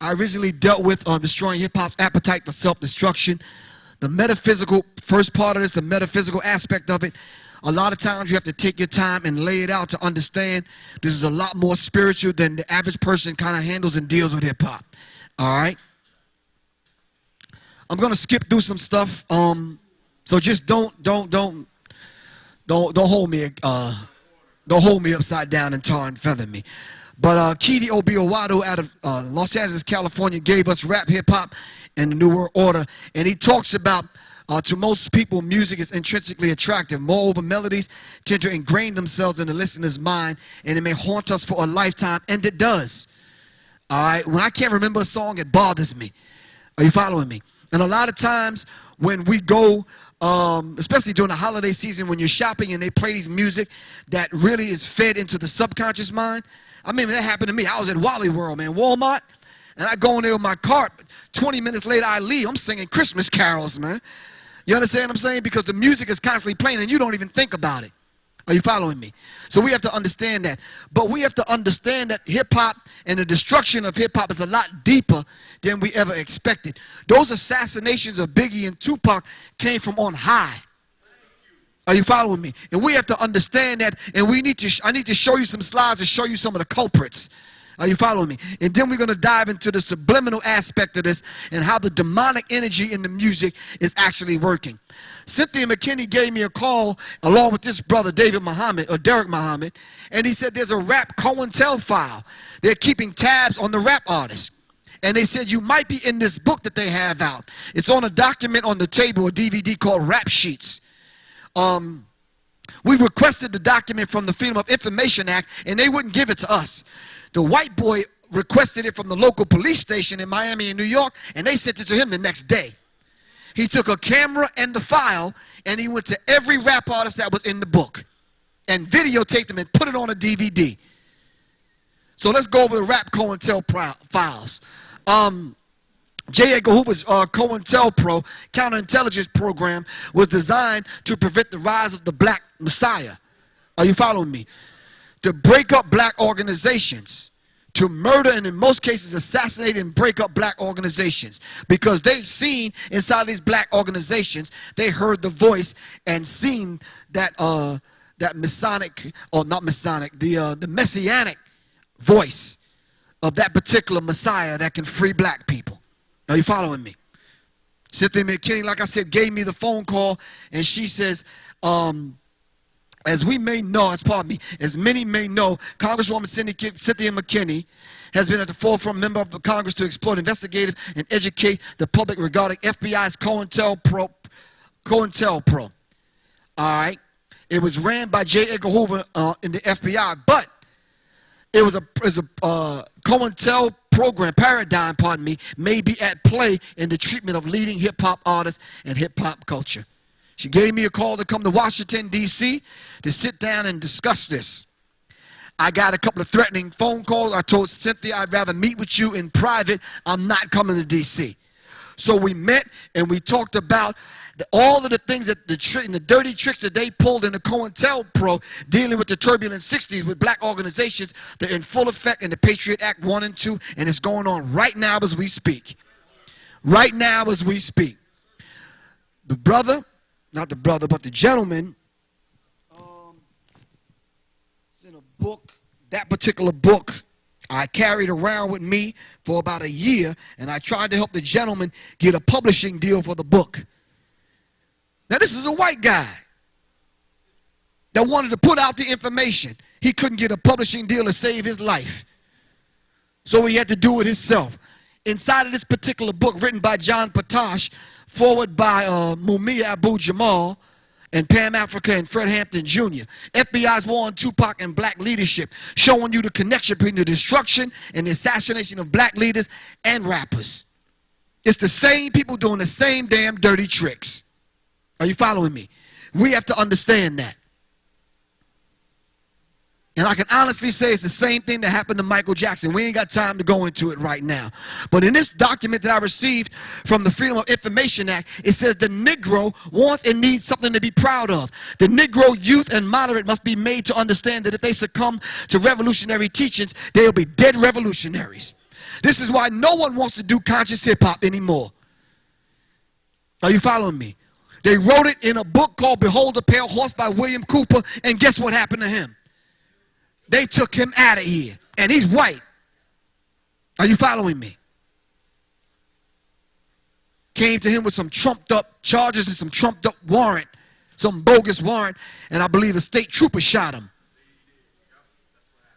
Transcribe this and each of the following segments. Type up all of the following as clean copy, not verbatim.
I originally dealt with destroying hip-hop's appetite for self-destruction. The metaphysical, first part of this, the metaphysical aspect of it, a lot of times you have to take your time and lay it out to understand this is a lot more spiritual than the average person kind of handles and deals with hip-hop. All right? I'm going to skip through some stuff, so just don't hold me upside down and tar and feather me. But Kidi Obiowadu out of Los Angeles, California, gave us rap, hip-hop, and the New World Order. And he talks about, to most people, music is intrinsically attractive. Moreover, melodies tend to ingrain themselves in the listener's mind, and it may haunt us for a lifetime, and it does. All right? When I can't remember a song, it bothers me. Are you following me? And a lot of times when we go, especially during the holiday season, when you're shopping and they play these music that really is fed into the subconscious mind. I mean, that happened to me. I was at Wally World, man, Walmart, and I go in there with my cart. 20 minutes later, I leave. I'm singing Christmas carols, man. You understand what I'm saying? Because the music is constantly playing, and you don't even think about it. Are you following me? So we have to understand that. But we have to understand that hip-hop and the destruction of hip-hop is a lot deeper than we ever expected. Those assassinations of Biggie and Tupac came from on high. Are you following me? And we have to understand that, and I need to show you some slides to show you some of the culprits. Are you following me? And then we're going to dive into the subliminal aspect of this and how the demonic energy in the music is actually working. Cynthia McKinney gave me a call along with this brother, Derek Muhammad, and he said there's a rap COINTEL file. They're keeping tabs on the rap artists. And they said you might be in this book that they have out. It's on a document on the table, a DVD called Rap Sheets. We requested the document from the Freedom of Information Act, and they wouldn't give it to us. The white boy requested it from the local police station in Miami and New York, and they sent it to him the next day. He took a camera and the file, and he went to every rap artist that was in the book and videotaped them and put it on a DVD. So let's go over the rap COINTEL files. J. Edgar Hoover's COINTELPRO counterintelligence program was designed to prevent the rise of the black messiah. Are you following me? To break up black organizations, to murder and in most cases assassinate and break up black organizations, because they've seen inside these black organizations, they heard the voice and seen that that Masonic, or not Masonic, the messianic voice of that particular messiah that can free black people. Are you following me? Cynthia McKinney, like I said, gave me the phone call, and she says, as many may know, Congresswoman Cynthia McKinney has been at the forefront member of the Congress to explore, investigate, and educate the public regarding FBI's COINTELPRO. All right? It was ran by J. Edgar Hoover in the FBI, but it was a COINTEL paradigm, may be at play in the treatment of leading hip-hop artists and hip-hop culture. She gave me a call to come to Washington, D.C. to sit down and discuss this. I got a couple of threatening phone calls. I told Cynthia I'd rather meet with you in private. I'm not coming to D.C. So we met and we talked about all of the things that the dirty tricks that they pulled in the COINTELPRO dealing with the turbulent 60s with black organizations. They're in full effect in the Patriot Act 1 and 2, and it's going on right now as we speak. Right now as we speak. The gentleman, it's in a book, that particular book I carried around with me for about a year, and I tried to help the gentleman get a publishing deal for the book. Now, this is a white guy that wanted to put out the information. He couldn't get a publishing deal to save his life, so he had to do it himself. Inside of this particular book, written by John Patash, forward by Mumia Abu-Jamal and Pam Africa and Fred Hampton Jr., FBI's war on Tupac and black leadership, showing you the connection between the destruction and the assassination of black leaders and rappers. It's the same people doing the same damn dirty tricks. Are you following me? We have to understand that. And I can honestly say it's the same thing that happened to Michael Jackson. We ain't got time to go into it right now. But in this document that I received from the Freedom of Information Act, it says the Negro wants and needs something to be proud of. The Negro youth and moderate must be made to understand that if they succumb to revolutionary teachings, they'll be dead revolutionaries. This is why no one wants to do conscious hip-hop anymore. Are you following me? They wrote it in a book called Behold the Pale Horse by William Cooper, and guess what happened to him? They took him out of here, and he's white. Are you following me? Came to him with some trumped up charges and some trumped up warrant, some bogus warrant, and I believe a state trooper shot him.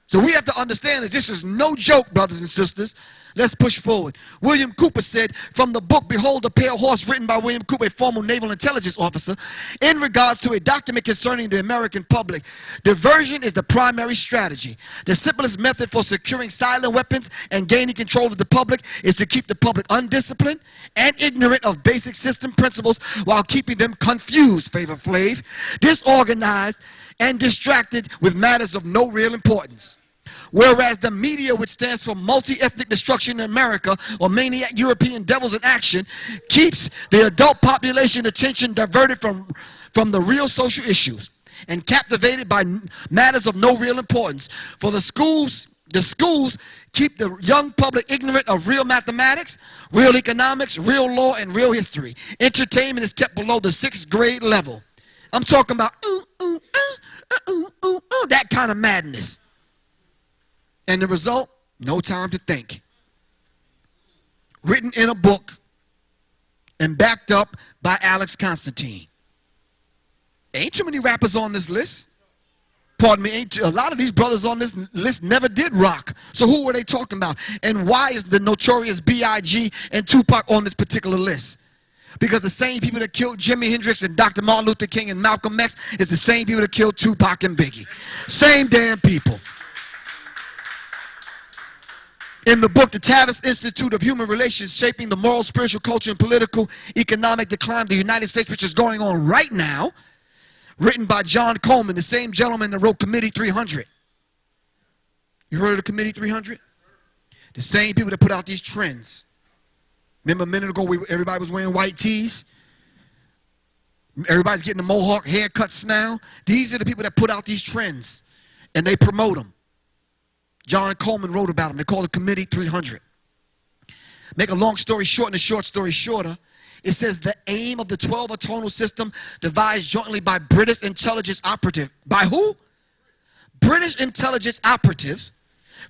So we have to understand that this is no joke, brothers and sisters. Let's push forward. William Cooper said from the book, Behold the Pale Horse, written by William Cooper, a former naval intelligence officer, in regards to a document concerning the American public, diversion is the primary strategy. The simplest method for securing silent weapons and gaining control of the public is to keep the public undisciplined and ignorant of basic system principles while keeping them confused, Flavor Flav, disorganized, and distracted with matters of no real importance. Whereas the media, which stands for multi-ethnic destruction in America, or maniac European devils in action, keeps the adult population attention diverted from the real social issues and captivated by matters of no real importance. For the schools keep the young public ignorant of real mathematics, real economics, real law, and real history. Entertainment is kept below the 6th grade level. I'm talking about that kind of madness. And the result, no time to think. Written in a book and backed up by Alex Constantine. Ain't too many rappers on this list. Pardon me, a lot of these brothers on this list never did rock. So who were they talking about? And why is the notorious B.I.G. and Tupac on this particular list? Because the same people that killed Jimi Hendrix and Dr. Martin Luther King and Malcolm X is the same people that killed Tupac and Biggie. Same damn people. In the book, The Tavis Institute of Human Relations, Shaping the Moral, Spiritual, Culture, and Political Economic Decline of the United States, which is going on right now, written by John Coleman, the same gentleman that wrote Committee 300. You heard of the Committee 300? The same people that put out these trends. Remember a minute ago, everybody was wearing white tees? Everybody's getting the mohawk haircuts now. These are the people that put out these trends, and they promote them. John Coleman wrote about them. They call it Committee 300. Make a long story short and a short story shorter. It says the aim of the 12 atonal system devised jointly by British intelligence operative. By who? British intelligence operatives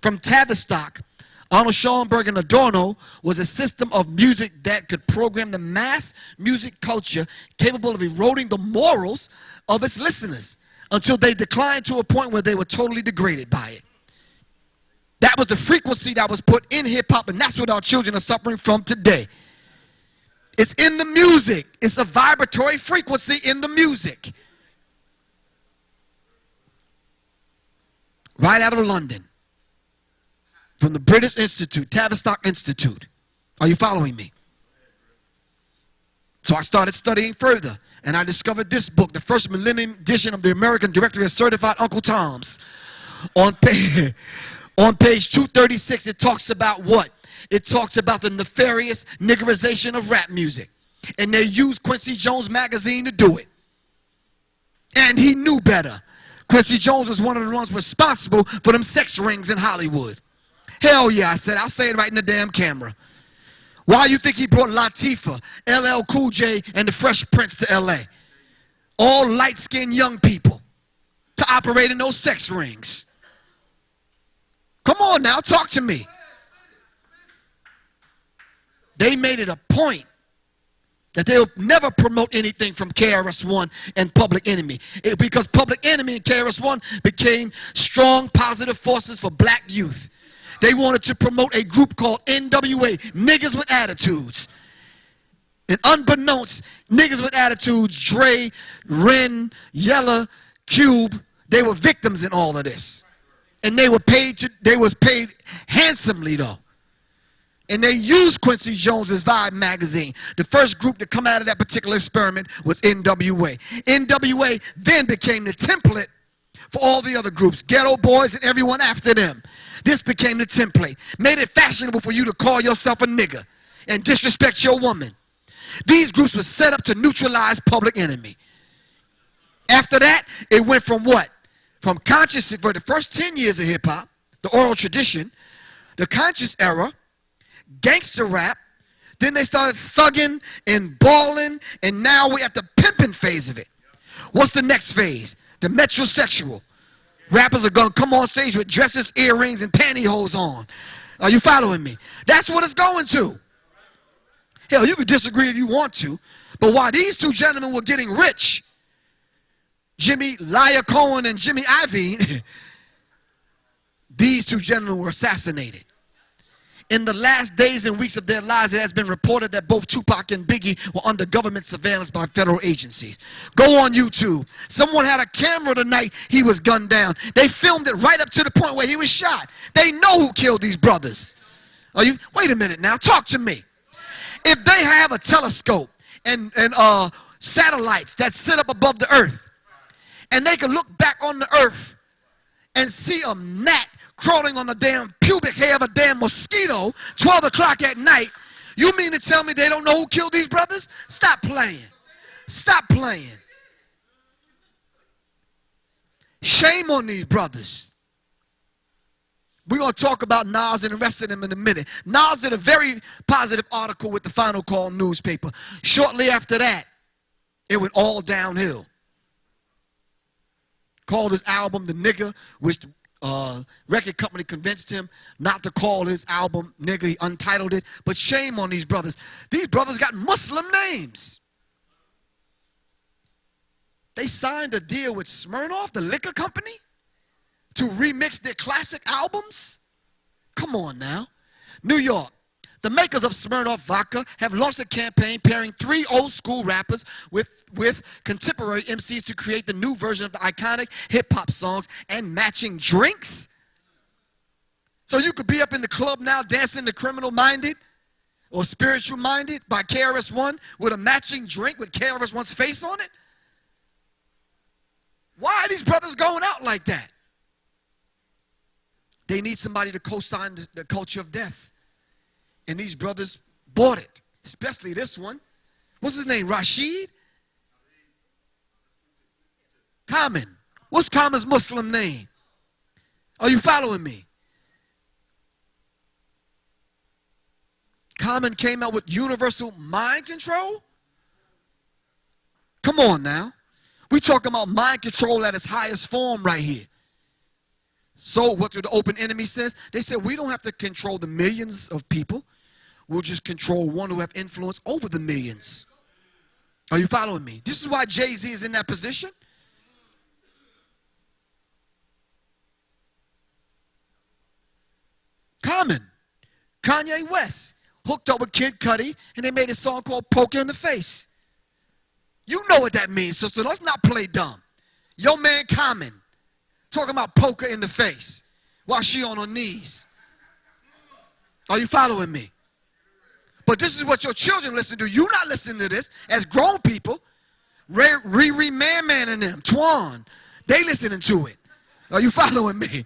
from Tavistock, Arnold Schoenberg and Adorno, was a system of music that could program the mass music culture capable of eroding the morals of its listeners until they declined to a point where they were totally degraded by it. That was the frequency that was put in hip-hop, and that's what our children are suffering from today. It's in the music. It's a vibratory frequency in the music. Right out of London. From the British Institute, Tavistock Institute. Are you following me? So I started studying further, and I discovered this book, the first millennium edition of the American Directory of Certified Uncle Toms. On page 236, it talks about what? It talks about the nefarious niggerization of rap music. And they used Quincy Jones magazine to do it. And he knew better. Quincy Jones was one of the ones responsible for them sex rings in Hollywood. Hell yeah, I said. I'll say it right in the damn camera. Why you think he brought Latifah, LL Cool J, and the Fresh Prince to L.A.? All light-skinned young people to operate in those sex rings. Come on now, talk to me. They made it a point that they'll never promote anything from KRS-One and Public Enemy. Because Public Enemy and KRS-One became strong positive forces for black youth. They wanted to promote a group called NWA, Niggas with Attitudes. And unbeknownst, Niggas with Attitudes, Dre, Ren, Yella, Cube, they were victims in all of this. And they was paid handsomely though. And they used Quincy Jones's Vibe magazine. The first group to come out of that particular experiment was NWA. NWA then became the template for all the other groups, Ghetto Boys and everyone after them. This became the template. Made it fashionable for you to call yourself a nigger and disrespect your woman. These groups were set up to neutralize Public Enemy. After that, it went from what? From conscious, for the first 10 years of hip-hop, the oral tradition, the conscious era, gangster rap. Then they started thugging and balling, and now we're at the pimping phase of it. What's the next phase? The metrosexual. Rappers are going to come on stage with dresses, earrings, and pantyhose on. Are you following me? That's what it's going to. Hell, you can disagree if you want to, but while these two gentlemen were getting rich, Jimmy Liar Cohen and Jimmy Iovine, these two gentlemen were assassinated. In the last days and weeks of their lives, it has been reported that both Tupac and Biggie were under government surveillance by federal agencies. Go on YouTube. Someone had a camera the night he was gunned down. They filmed it right up to the point where he was shot. They know who killed these brothers. Wait a minute now. Talk to me. If they have a telescope and satellites that sit up above the earth, and they can look back on the earth and see a gnat crawling on the damn pubic hair of a damn mosquito 12 o'clock at night, you mean to tell me they don't know who killed these brothers? Stop playing. Stop playing. Shame on these brothers. We're going to talk about Nas and the rest of them in a minute. Nas did a very positive article with the Final Call newspaper. Shortly after that, it went all downhill. Called his album The Nigga, which record company convinced him not to call his album Nigga. He untitled it. But shame on these brothers. These brothers got Muslim names. They signed a deal with Smirnoff, the liquor company, to remix their classic albums. Come on now. New York. The makers of Smirnoff Vodka have launched a campaign pairing 3 old school rappers with contemporary MCs to create the new version of the iconic hip-hop songs and matching drinks. So you could be up in the club now dancing to Criminal Minded or Spiritual Minded by KRS-One with a matching drink with KRS-One's face on it. Why are these brothers going out like that? They need somebody to co-sign the culture of death. And these brothers bought it, especially this one. What's his name, Rashid? Common. What's Common's Muslim name? Are you following me? Common came out with universal mind control? Come on now. We're talking about mind control at its highest form right here. So what the Open Enemy says? They said we don't have to control the millions of people. We'll just control one who have influence over the millions. Are you following me? This is why Jay-Z is in that position. Common. Kanye West hooked up with Kid Cudi, and they made a song called Poker in the Face. You know what that means, sister. Let's not play dumb. Your man Common talking about poker in the face while she on her knees. Are you following me? But this is what your children listen to. You not listening to this as grown people. Riri Man and them, Twan, they listening to it. Are you following me?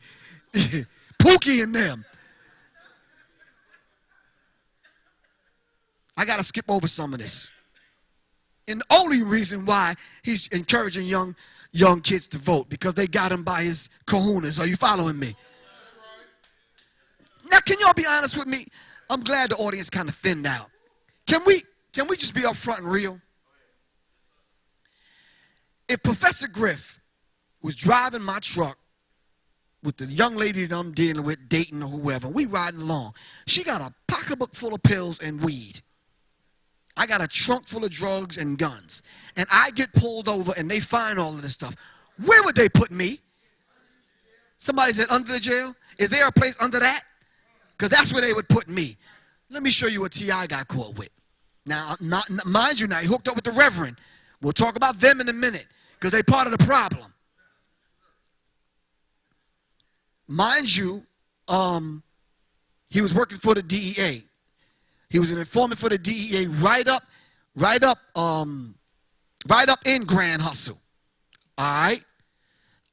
Pookie and them. I got to skip over some of this. And the only reason why he's encouraging young kids to vote, because they got him by his kahunas. Are you following me? Now, can y'all be honest with me? I'm glad the audience kind of thinned out. Can we just be upfront and real? If Professor Griff was driving my truck with the young lady that I'm dealing with, dating or whoever, we riding along, she got a pocketbook full of pills and weed. I got a trunk full of drugs and guns. And I get pulled over and they find all of this stuff. Where would they put me? Somebody said under the jail? Is there a place under that? Because that's where they would put me. Let me show you what T.I. got caught with. Now, mind you, now he hooked up with the Reverend. We'll talk about them in a minute because they're part of the problem. Mind you, he was working for the DEA. He was an informant for the DEA right up in Grand Hustle. All right?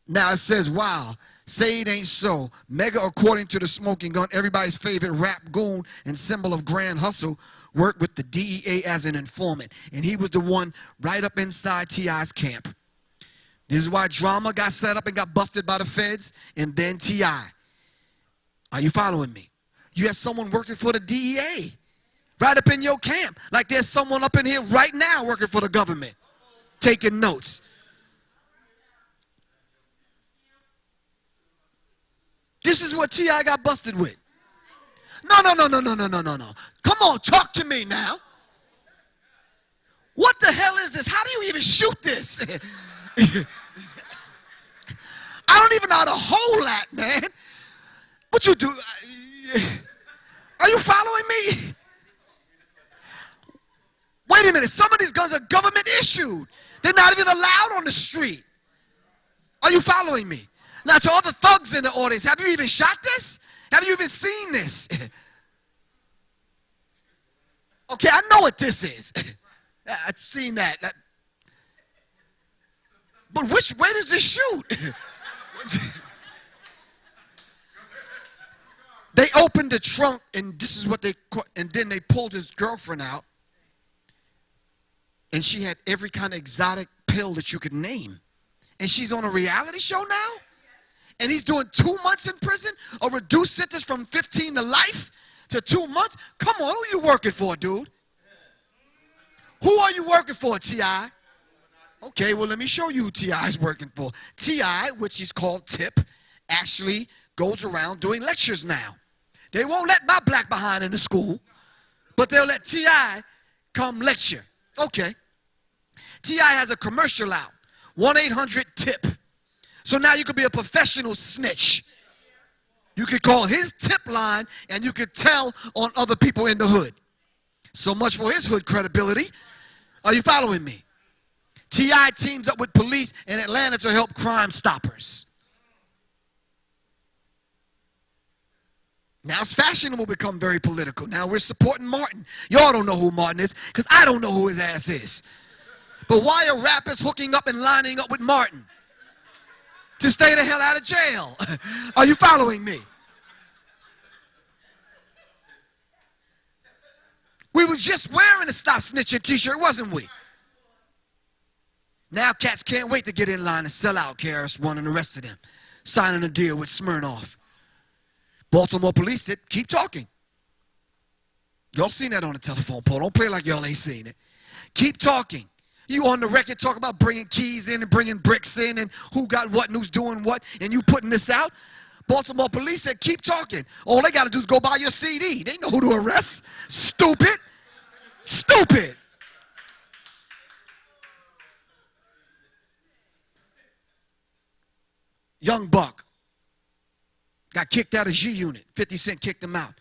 Now it says, wow, say it ain't so. Mega, according to the Smoking Gun, everybody's favorite rap goon and symbol of Grand Hustle, worked with the DEA as an informant. And he was the one right up inside T.I.'s camp. This is why Drama got set up and got busted by the feds, and then T.I. Are you following me? You had someone working for the DEA right up in your camp. Like there's someone up in here right now working for the government, taking notes. This is what T.I. got busted with. No. Come on, talk to me now. What the hell is this? How do you even shoot this? I don't even know how to hold that, man. What you do? Are you following me? Wait a minute. Some of these guns are government issued. They're not even allowed on the street. Are you following me? Now, to all the thugs in the audience, have you even shot this? Have you even seen this? Okay, I know what this is. I've seen that. But which way does it shoot? They opened the trunk, and this is what and then they pulled his girlfriend out, and she had every kind of exotic pill that you could name. And she's on a reality show now? And he's doing 2 months in prison, a reduced sentence from 15 to life to 2 months? Come on, who you working for, dude? Who are you working for, T.I.? Okay, well, let me show you who T.I. is working for. T.I., which is called Tip, actually goes around doing lectures now. They won't let my black behind in the school, but they'll let T.I. come lecture. Okay. T.I. has a commercial out, 1-800-TIP. So now you could be a professional snitch. You could call his tip line, and you could tell on other people in the hood. So much for his hood credibility. Are you following me? T.I. teams up with police in Atlanta to help Crime Stoppers. Now it's fashionable to become very political. Now we're supporting Martin. Y'all don't know who Martin is, because I don't know who his ass is. But why are rappers hooking up and lining up with Martin? To stay the hell out of jail. Are you following me? We were just wearing a Stop Snitching t-shirt, wasn't we? Now cats can't wait to get in line and sell out KRS-One and the rest of them, signing a deal with Smirnoff. Baltimore police said, keep talking. Y'all seen that on the telephone pole. Don't play like y'all ain't seen it. Keep talking. You on the record talking about bringing keys in and bringing bricks in and who got what and who's doing what, and you putting this out? Baltimore police said, keep talking. All they got to do is go buy your CD. They know who to arrest. Stupid. Stupid. Young Buck got kicked out of G Unit. 50 Cent kicked him out.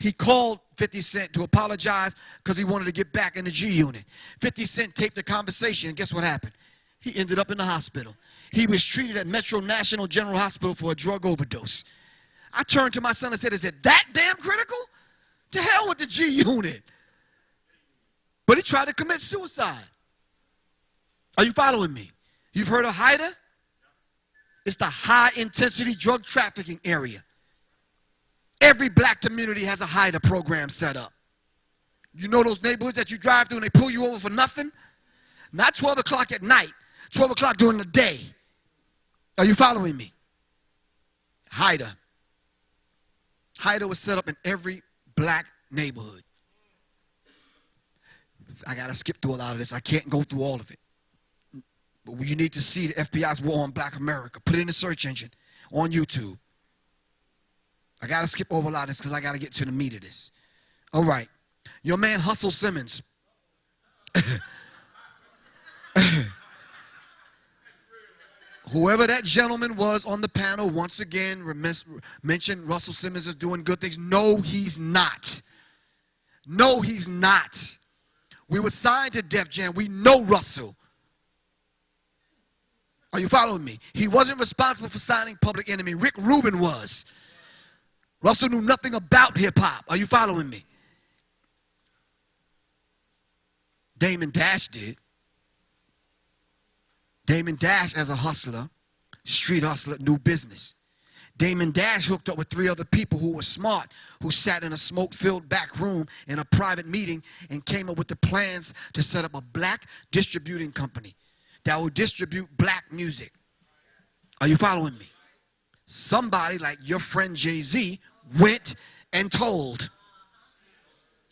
He called 50 Cent to apologize because he wanted to get back in the G Unit. 50 Cent taped the conversation, and guess what happened? He ended up in the hospital. He was treated at Metro National General Hospital for a drug overdose. I turned to my son and said, is it that damn critical? To hell with the G Unit. But he tried to commit suicide. Are you following me? You've heard of HIDA? It's the high-intensity drug trafficking area. Every black community has a HIDA program set up. You know those neighborhoods that you drive through and they pull you over for nothing? Not 12 o'clock at night, 12 o'clock during the day. Are you following me? HIDA. HIDA was set up in every black neighborhood. I got to skip through a lot of this. I can't go through all of it. But you need to see the FBI's war on black America. Put it in the search engine on YouTube. I got to skip over a lot of this because I got to get to the meat of this. All right. Your man Hustle Simmons. Whoever that gentleman was on the panel, once again, mentioned Russell Simmons is doing good things. No, he's not. No, he's not. We were signed to Def Jam. We know Russell. Are you following me? He wasn't responsible for signing Public Enemy. Rick Rubin was. Russell knew nothing about hip-hop. Are you following me? Damon Dash did. Damon Dash, as a hustler, street hustler, knew business. Damon Dash hooked up with 3 other people who were smart, who sat in a smoke-filled back room in a private meeting and came up with the plans to set up a black distributing company that would distribute black music. Are you following me? Somebody like your friend Jay-Z went and told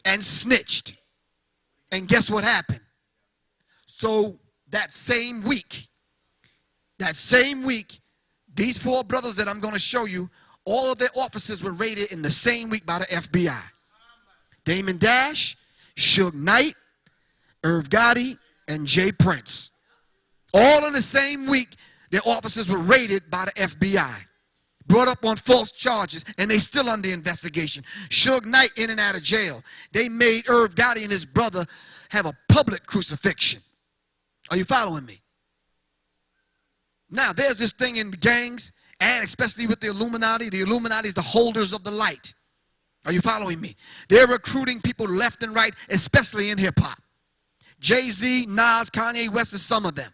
and snitched. And guess what happened? So that same week, these four brothers that I'm going to show you, all of their offices were raided in the same week by the FBI. Damon Dash, Suge Knight, Irv Gotti, and Jay Prince. All in the same week, their offices were raided by the FBI. Brought up on false charges, and they still under investigation. Suge Knight in and out of jail. They made Irv Gotti and his brother have a public crucifixion. Are you following me? Now, there's this thing in the gangs, and especially with the Illuminati. The Illuminati is the holders of the light. Are you following me? They're recruiting people left and right, especially in hip-hop. Jay-Z, Nas, Kanye West is some of them.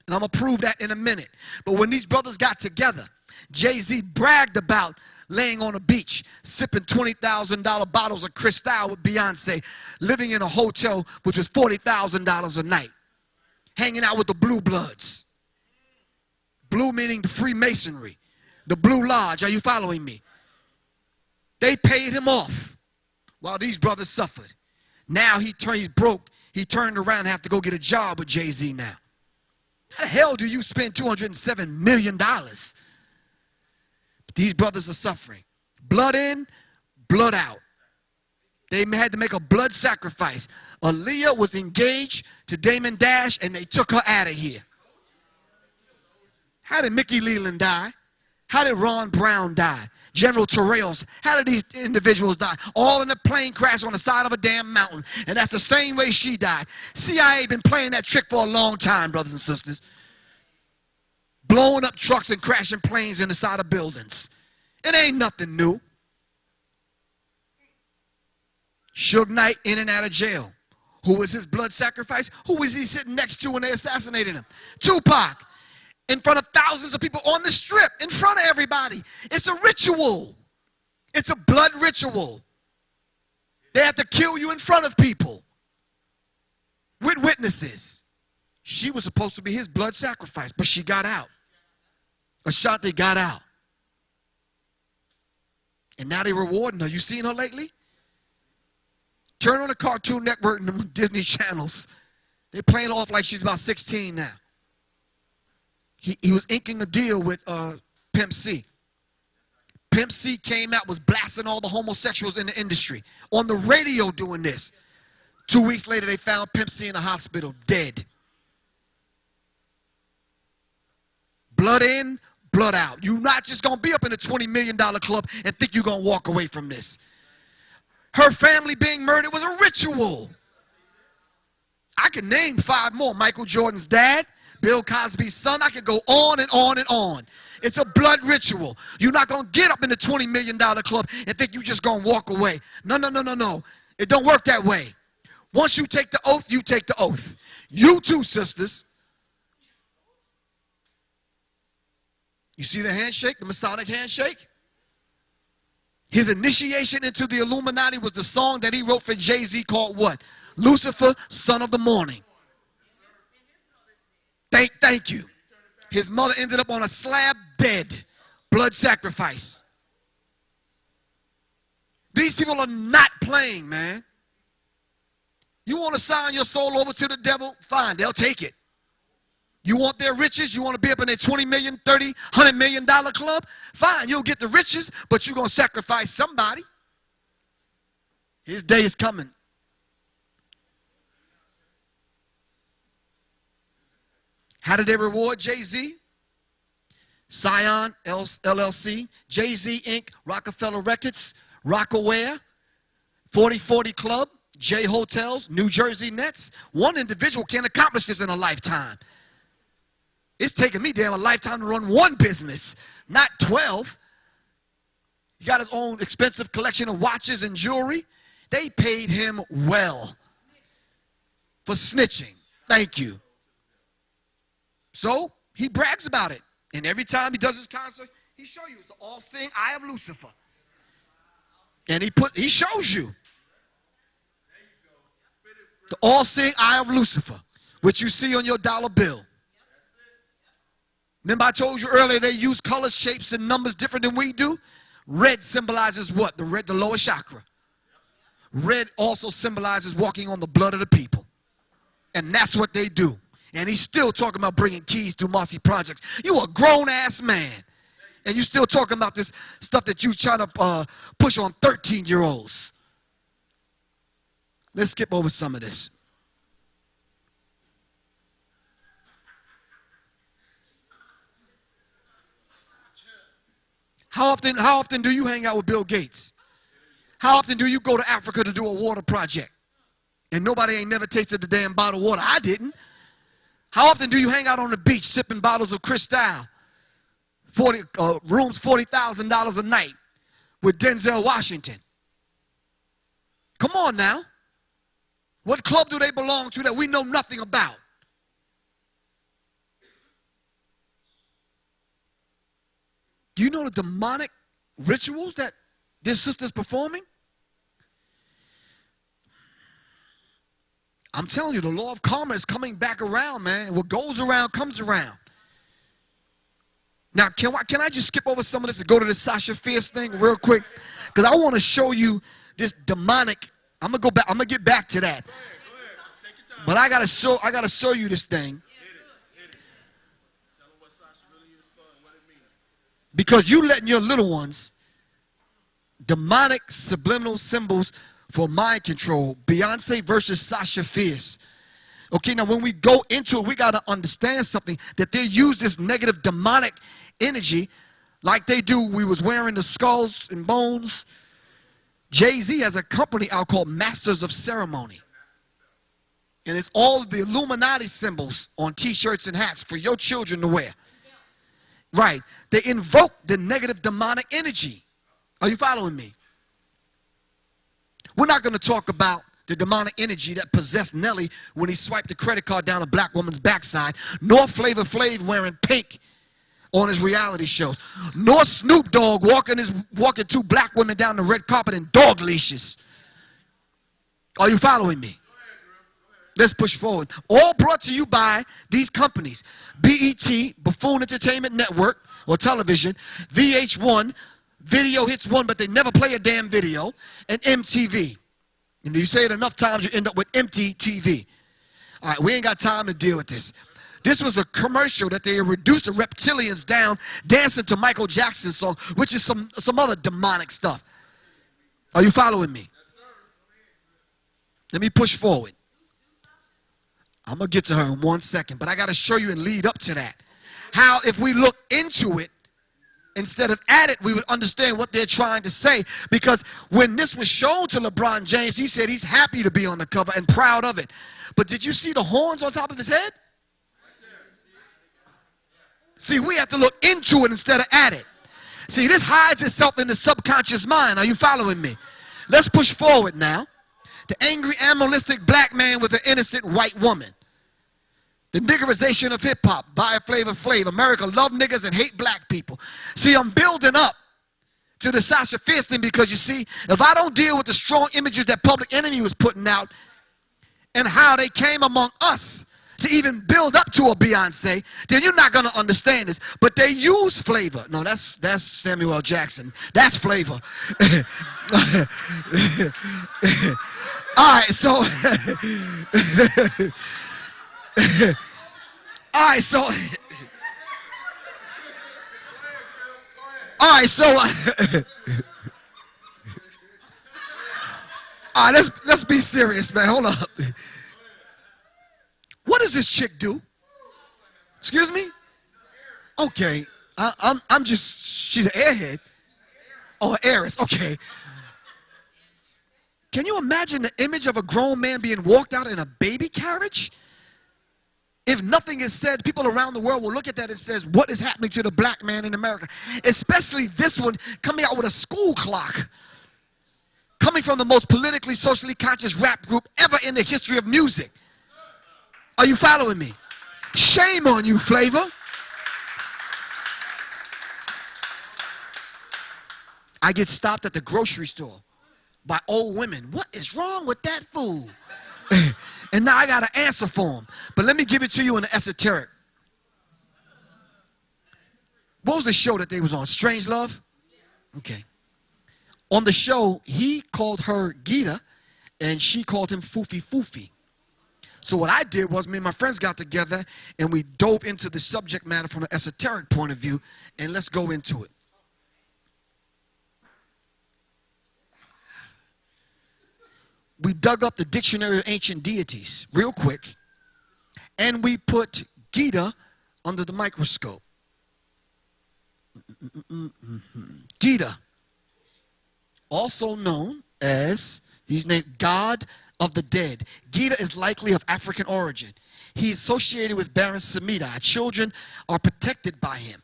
And I'm going to prove that in a minute. But when these brothers got together, Jay-Z bragged about laying on a beach, sipping $20,000 bottles of Cristal with Beyonce, living in a hotel which was $40,000 a night, hanging out with the Blue Bloods. Blue meaning the Freemasonry, the Blue Lodge. Are you following me? They paid him off while these brothers suffered. Now he's broke. He turned around and have to go get a job with Jay-Z now. How the hell do you spend $207 million? But these brothers are suffering. Blood in, blood out. They had to make a blood sacrifice. Aaliyah was engaged to Damon Dash, and they took her out of here. How did Mickey Leland die? How did Ron Brown die? General Terrells. How did these individuals die? All in a plane crash on the side of a damn mountain. And that's the same way she died. CIA been playing that trick for a long time, brothers and sisters. Blowing up trucks and crashing planes in the side of buildings. It ain't nothing new. Suge Knight in and out of jail. Who was his blood sacrifice? Who was he sitting next to when they assassinated him? Tupac. In front of thousands of people on the strip, in front of everybody. It's a ritual. It's a blood ritual. They have to kill you in front of people with witnesses. She was supposed to be his blood sacrifice, but she got out. Ashanti got out. And now they're rewarding her. You seen her lately? Turn on the Cartoon Network and the Disney channels. They're playing off like she's about 16 now. He was inking a deal with Pimp C. Pimp C came out, was blasting all the homosexuals in the industry. On the radio doing this. 2 weeks later, they found Pimp C in a hospital, dead. Blood in, blood out. You're not just going to be up in a $20 million club and think you're going to walk away from this. Her family being murdered was a ritual. I can name 5 more. Michael Jordan's dad. Bill Cosby's son. I could go on and on and on. It's a blood ritual. You're not going to get up in the $20 million club and think you're just going to walk away. No. It don't work that way. Once you take the oath, you take the oath. You too, sisters. You see the handshake, the Masonic handshake? His initiation into the Illuminati was the song that he wrote for Jay-Z called what? Lucifer, Son of the Morning. Thank you. His mother ended up on a slab dead. Blood sacrifice. These people are not playing, man. You want to sign your soul over to the devil? Fine, they'll take it. You want their riches? You want to be up in their $20 million, $30, $100 million club? Fine, you'll get the riches, but you're going to sacrifice somebody. His day is coming. How did they reward Jay-Z? Scion, LLC, Jay-Z Inc., Rockefeller Records, Rockaware, 4040 Club, J Hotels, New Jersey Nets. One individual can't accomplish this in a lifetime. It's taken me damn a lifetime to run one business, not 12. He got his own expensive collection of watches and jewelry. They paid him well for snitching. Thank you. So he brags about it. And every time he does his concert, he shows you it's the all-seeing eye of Lucifer. And he shows you the all-seeing eye of Lucifer, which you see on your dollar bill. Remember I told you earlier they use colors, shapes, and numbers different than we do? Red symbolizes what? The lower chakra. Red also symbolizes walking on the blood of the people. And that's what they do. And he's still talking about bringing keys to Marcy Projects. You a grown-ass man. And you still talking about this stuff that you trying to push on 13-year-olds. Let's skip over some of this. How often do you hang out with Bill Gates? How often do you go to Africa to do a water project? And nobody ain't never tasted the damn bottled water. I didn't. How often do you hang out on the beach sipping bottles of Cristal? Rooms $40,000 a night with Denzel Washington. Come on now. What club do they belong to that we know nothing about? Do you know the demonic rituals that this sister's performing? I'm telling you, the law of karma is coming back around, man. What goes around comes around. Now, can I just skip over some of this and go to the Sasha Fierce thing real quick? Because I want to show you this demonic. I'm gonna go back. I'm gonna get back to that. Go ahead. But I gotta show you this thing. Because you letting your little ones, demonic subliminal symbols for mind control. Beyonce versus Sasha Fierce. Okay, now when we go into it, we got to understand something, that they use this negative demonic energy like they do. We was wearing the skulls and bones. Jay-Z has a company out called Masters of Ceremony. And it's all the Illuminati symbols on t-shirts and hats for your children to wear. Right. They invoke the negative demonic energy. Are you following me? We're not going to talk about the demonic energy that possessed Nelly when he swiped the credit card down a black woman's backside, nor Flavor Flav wearing pink on his reality shows, nor Snoop Dogg walking two black women down the red carpet in dog leashes. Are you following me? Let's push forward. All brought to you by these companies: BET, Buffoon Entertainment Network, or television; VH1, Video Hits 1, but they never play a damn video; and MTV. And you say it enough times, you end up with empty TV. All right, we ain't got time to deal with this. This was a commercial that they reduced the reptilians down dancing to Michael Jackson's song, which is some other demonic stuff. Are you following me? Let me push forward. I'm going to get to her in 1 second, but I got to show you and lead up to that. How if we look into it, instead of at it, we would understand what they're trying to say. Because when this was shown to LeBron James, he said he's happy to be on the cover and proud of it. But did you see the horns on top of his head? See, we have to look into it instead of at it. See, this hides itself in the subconscious mind. Are you following me? Let's push forward now. The angry, animalistic black man with an innocent white woman. The niggerization of hip-hop by Flavor Flav. America love niggas and hate black people. See, I'm building up to the Sasha Fierce thing because, you see, if I don't deal with the strong images that Public Enemy was putting out and how they came among us to even build up to a Beyonce, then you're not going to understand this. But they use Flavor. No, that's Samuel L. Jackson. That's Flavor. All right, so... All right, so... All right, so... All right, let's be serious, man. Hold up. What does this chick do? Excuse me? Okay, I'm just... She's an airhead. Oh, an heiress. Okay. Can you imagine the image of a grown man being walked out in a baby carriage? If nothing is said, people around the world will look at that and says, what is happening to the black man in America? Especially this one coming out with a school clock. Coming from the most politically, socially conscious rap group ever in the history of music. Are you following me? Shame on you, Flavor. I get stopped at the grocery store by old women. What is wrong with that fool? And now I got to answer for them. But let me give it to you in the esoteric. What was the show that they was on? Strange Love? Okay. On the show, he called her Gita, and she called him Foofy Foofy. So what I did was me and my friends got together, and we dove into the subject matter from an esoteric point of view, and let's go into it. We dug up the Dictionary of Ancient Deities real quick, and we put Gita under the microscope. Gita, also known as, he's named God of the Dead. Gita is likely of African origin. He is associated with Baron Samedi. Children are protected by him.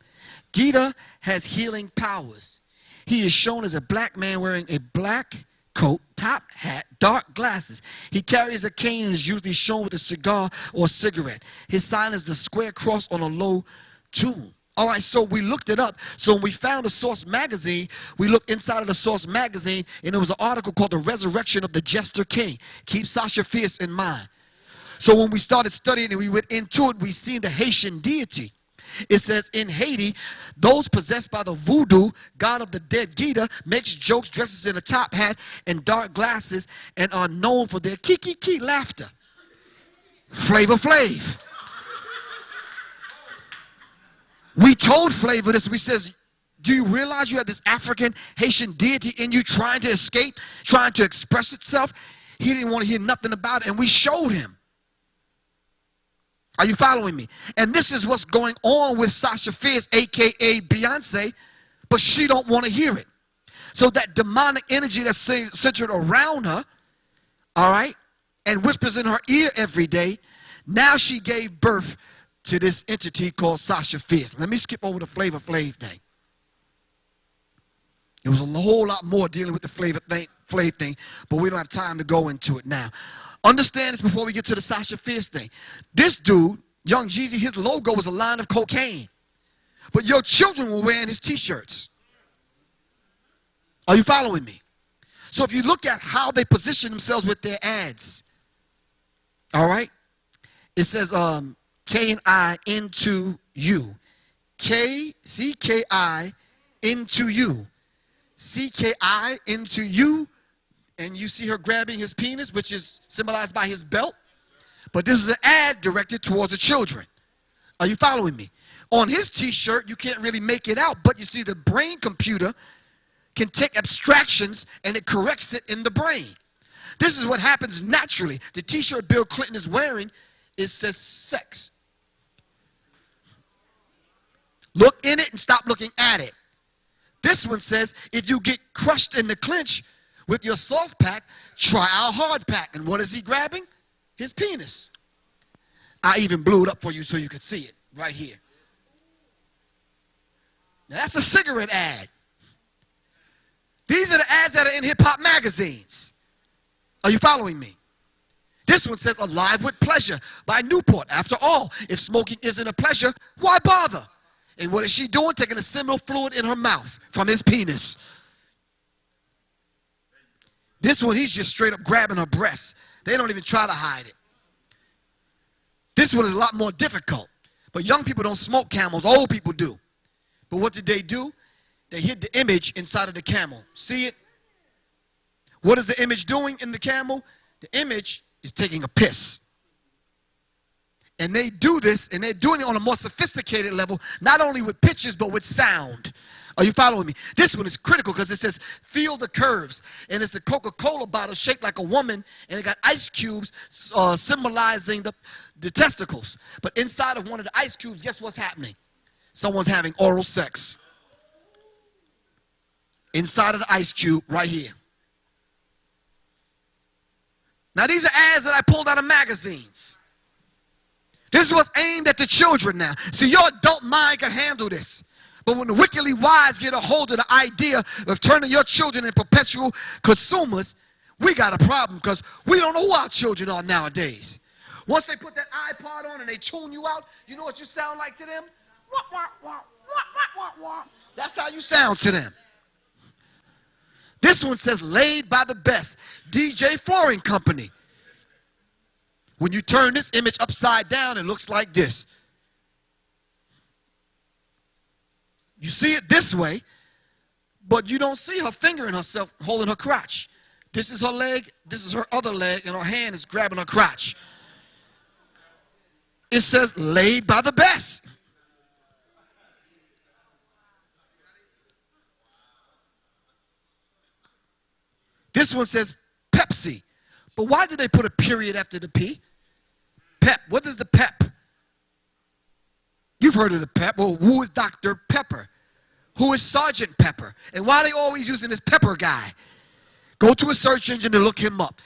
Gita has healing powers. He is shown as a black man wearing a black coat, top hat, dark glasses. He carries a cane and is usually shown with a cigar or cigarette. His sign is the square cross on a low tomb. All right, so we looked it up. So when we found the Source magazine, we looked inside of the Source magazine, and there was an article called The Resurrection of the Jester King. Keep Sasha Fierce in mind. So when we started studying and we went into it, we seen the Haitian deity. It says in Haiti, those possessed by the voodoo god of the dead Gita makes jokes, dresses in a top hat and dark glasses, and are known for their kiki laughter. Flavor Flav. We told Flavor this. We says, do you realize you have this African Haitian deity in you trying to escape, trying to express itself? He didn't want to hear nothing about it, and we showed him. Are you following me? And this is what's going on with Sasha Fierce, a.k.a. Beyonce, but she don't want to hear it. So that demonic energy that's centered around her, all right, and whispers in her ear every day, now she gave birth to this entity called Sasha Fierce. Let me skip over the Flavor Flav thing. There was a whole lot more dealing with the Flavor Flav thing, but we don't have time to go into it now. Understand this before we get to the Sasha Fierce thing. This dude, Young Jeezy, his logo was a line of cocaine. But your children were wearing his t-shirts. Are you following me? So if you look at how they position themselves with their ads, all right, it says K-I into you. C-K-I into you. C-K-I into you. And you see her grabbing his penis, which is symbolized by his belt. But this is an ad directed towards the children. Are you following me? On his t-shirt, you can't really make it out, but you see the brain computer can take abstractions and it corrects it in the brain. This is what happens naturally. The t-shirt Bill Clinton is wearing, it says sex. Look in it and stop looking at it. This one says, if you get crushed in the clinch with your soft pack, try our hard pack. And what is he grabbing? His penis. I even blew it up for you so you could see it right here. Now that's a cigarette ad. These are the ads that are in hip-hop magazines. Are you following me? This one says Alive with Pleasure by Newport. After all, if smoking isn't a pleasure, why bother? And what is she doing? Taking a seminal fluid in her mouth from his penis. This one, he's just straight up grabbing her breasts. They don't even try to hide it. This one is a lot more difficult. But young people don't smoke Camels. Old people do. But what did they do? They hid the image inside of the Camel. See it? What is the image doing in the Camel? The image is taking a piss. And they do this, and they're doing it on a more sophisticated level, not only with pictures, but with sound. Are you following me? This one is critical because it says, feel the curves. And it's the Coca-Cola bottle shaped like a woman, and it got ice cubes symbolizing the testicles. But inside of one of the ice cubes, guess what's happening? Someone's having oral sex. Inside of the ice cube right here. Now, these are ads that I pulled out of magazines. This is what's aimed at the children now. See, your adult mind can handle this. But when the wickedly wise get a hold of the idea of turning your children into perpetual consumers, we got a problem because we don't know who our children are nowadays. Once they put that iPod on and they tune you out, you know what you sound like to them? Wah, wah, wah, wah, wah, wah, wah. That's how you sound to them. This one says, laid by the best, DJ Flooring Company. When you turn this image upside down, it looks like this. You see it this way, But you don't see her fingering herself, holding her crotch. This is her leg, this is her other leg, and her hand is grabbing her crotch. It says, laid by the best. This one says Pepsi. But why did they put a period after the P? Pep. What is the pep? You've heard of the pep. Well, who is Dr. Pepper? Who is Sergeant Pepper? And why are they always using this Pepper guy? Go to a search engine and look him up.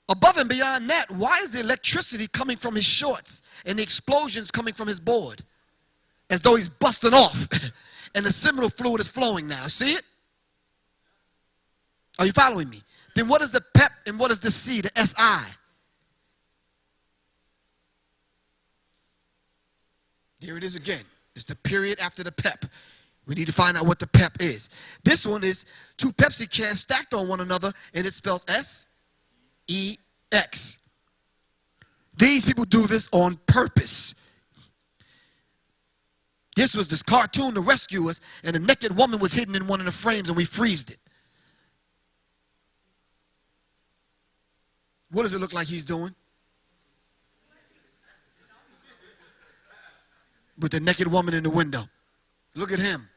Above and beyond that, why is the electricity coming from his shorts and the explosions coming from his board? As though he's busting off and the seminal fluid is flowing now. See it? Are you following me? Then what is the pep and what is the C, the SI? Here it is again. It's the period after the pep. We need to find out what the pep is. This one is two Pepsi cans stacked on one another, and it spells S-E-X. These people do this on purpose. This was this cartoon, The Rescuers, and a naked woman was hidden in one of the frames, and we freezed it. What does it look like he's doing? With the naked woman in the window. Look at him.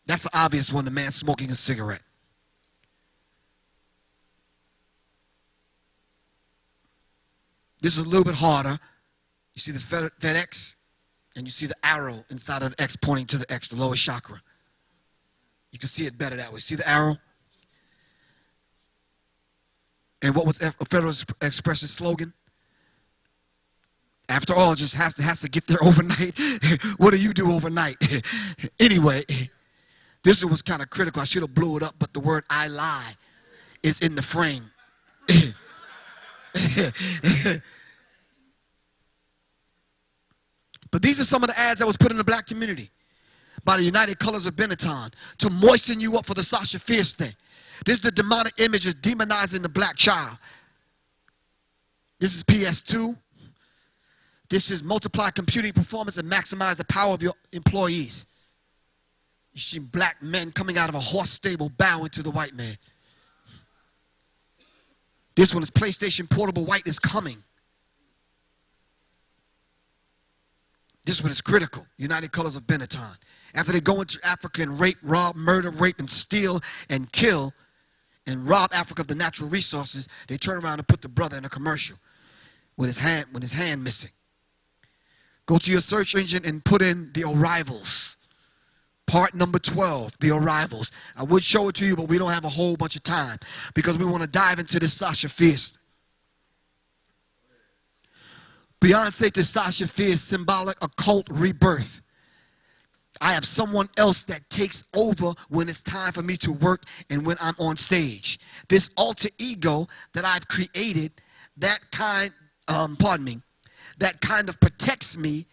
That's the obvious one, the man smoking a cigarette. This is a little bit harder. You see the FedEx, and you see the arrow inside of the X pointing to the X, the lowest chakra. You can see it better that way. See the arrow? And what was Federal Express's slogan? After all, just has to get there overnight. What do you do overnight? Anyway, this one was kind of critical. I should have blew it up, but the word I lie is in the frame. But these are some of the ads that was put in the black community by the United Colors of Benetton to moisten you up for the Sasha Fierce thing. This is the demonic image is demonizing the black child. This is PS2. This is multiply computing performance and maximize the power of your employees. You see black men coming out of a horse stable bowing to the white man. This one is PlayStation Portable White is coming. This one is critical. United Colors of Benetton. After they go into Africa and rape, rob, murder, rape, and steal and kill and rob Africa of the natural resources, they turn around and put the brother in a commercial with his hand missing. Go to your search engine and put in The Arrivals. Part number 12, The Arrivals. I would show it to you, but we don't have a whole bunch of time because we want to dive into this Sasha Fierce. Beyonce to Sasha Fierce, symbolic occult rebirth. I have someone else that takes over when it's time for me to work and when I'm on stage. This alter ego that I've created, that kind of protects me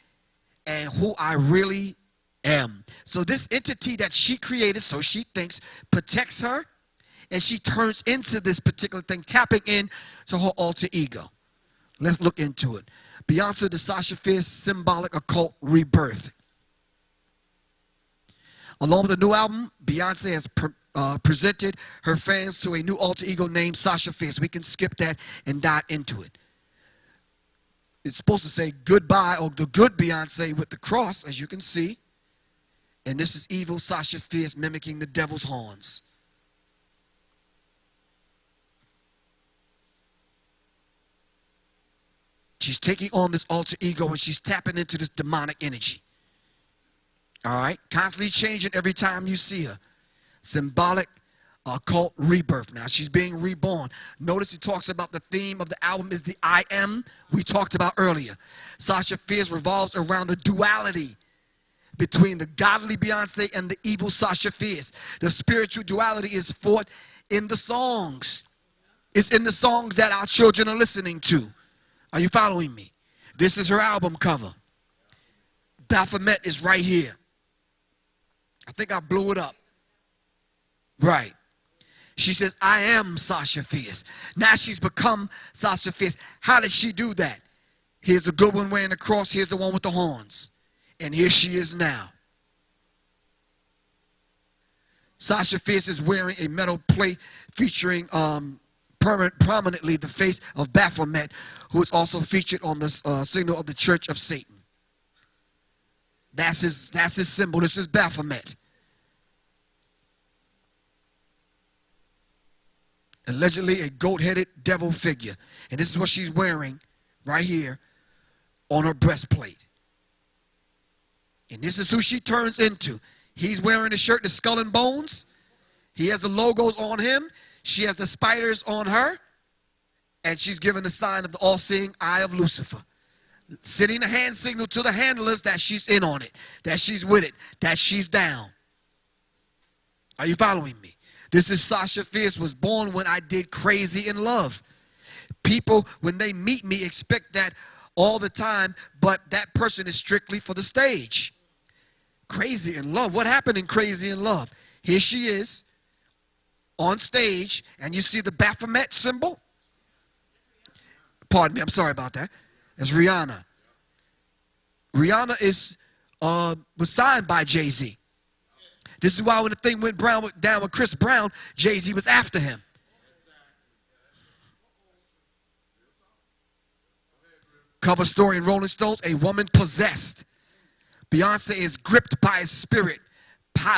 and who I really am. So this entity that she created, so she thinks, protects her, and she turns into this particular thing, tapping in to her alter ego. Let's look into it. Beyonce to Sasha Fierce, symbolic occult rebirth. Along with the new album, Beyonce has presented her fans to a new alter ego named Sasha Fierce. We can skip that and dive into it. It's supposed to say goodbye, or the good Beyonce with the cross, as you can see. And this is evil Sasha Fierce mimicking the devil's horns. She's taking on this alter ego and she's tapping into this demonic energy. All right? Constantly changing every time you see her. Symbolic occult rebirth. Now, she's being reborn. Notice it talks about the theme of the album is the I am we talked about earlier. Sasha Fierce revolves around the duality between the godly Beyonce and the evil Sasha Fierce. The spiritual duality is fought in the songs. It's in the songs that our children are listening to. Are you following me? This is her album cover. Baphomet is right here. I think I blew it up. Right. She says, I am Sasha Fierce. Now she's become Sasha Fierce. How did she do that? Here's the good one wearing the cross. Here's the one with the horns. And here she is now. Sasha Fierce is wearing a metal plate featuring prominently the face of Baphomet, who is also featured on the signal of the Church of Satan. That's his symbol. This is Baphomet. Allegedly a goat-headed devil figure. And this is what she's wearing right here on her breastplate. And this is who she turns into. He's wearing the shirt, the skull and bones. He has the logos on him. She has the spiders on her. And she's given the sign of the all-seeing eye of Lucifer. Sending a hand signal to the handlers that she's in on it, that she's with it, that she's down. Are you following me? This is Sasha Fierce, was born when I did Crazy in Love. People, when they meet me, expect that all the time, but that person is strictly for the stage. Crazy in Love. What happened in Crazy in Love? Here she is on stage, and you see the Baphomet symbol? Pardon me, I'm sorry about that. It's Rihanna. Rihanna was signed by Jay-Z. This is why when the thing went down with Chris Brown, Jay-Z was after him. Cover story in Rolling Stones, a woman possessed. Beyonce is gripped by a spirit.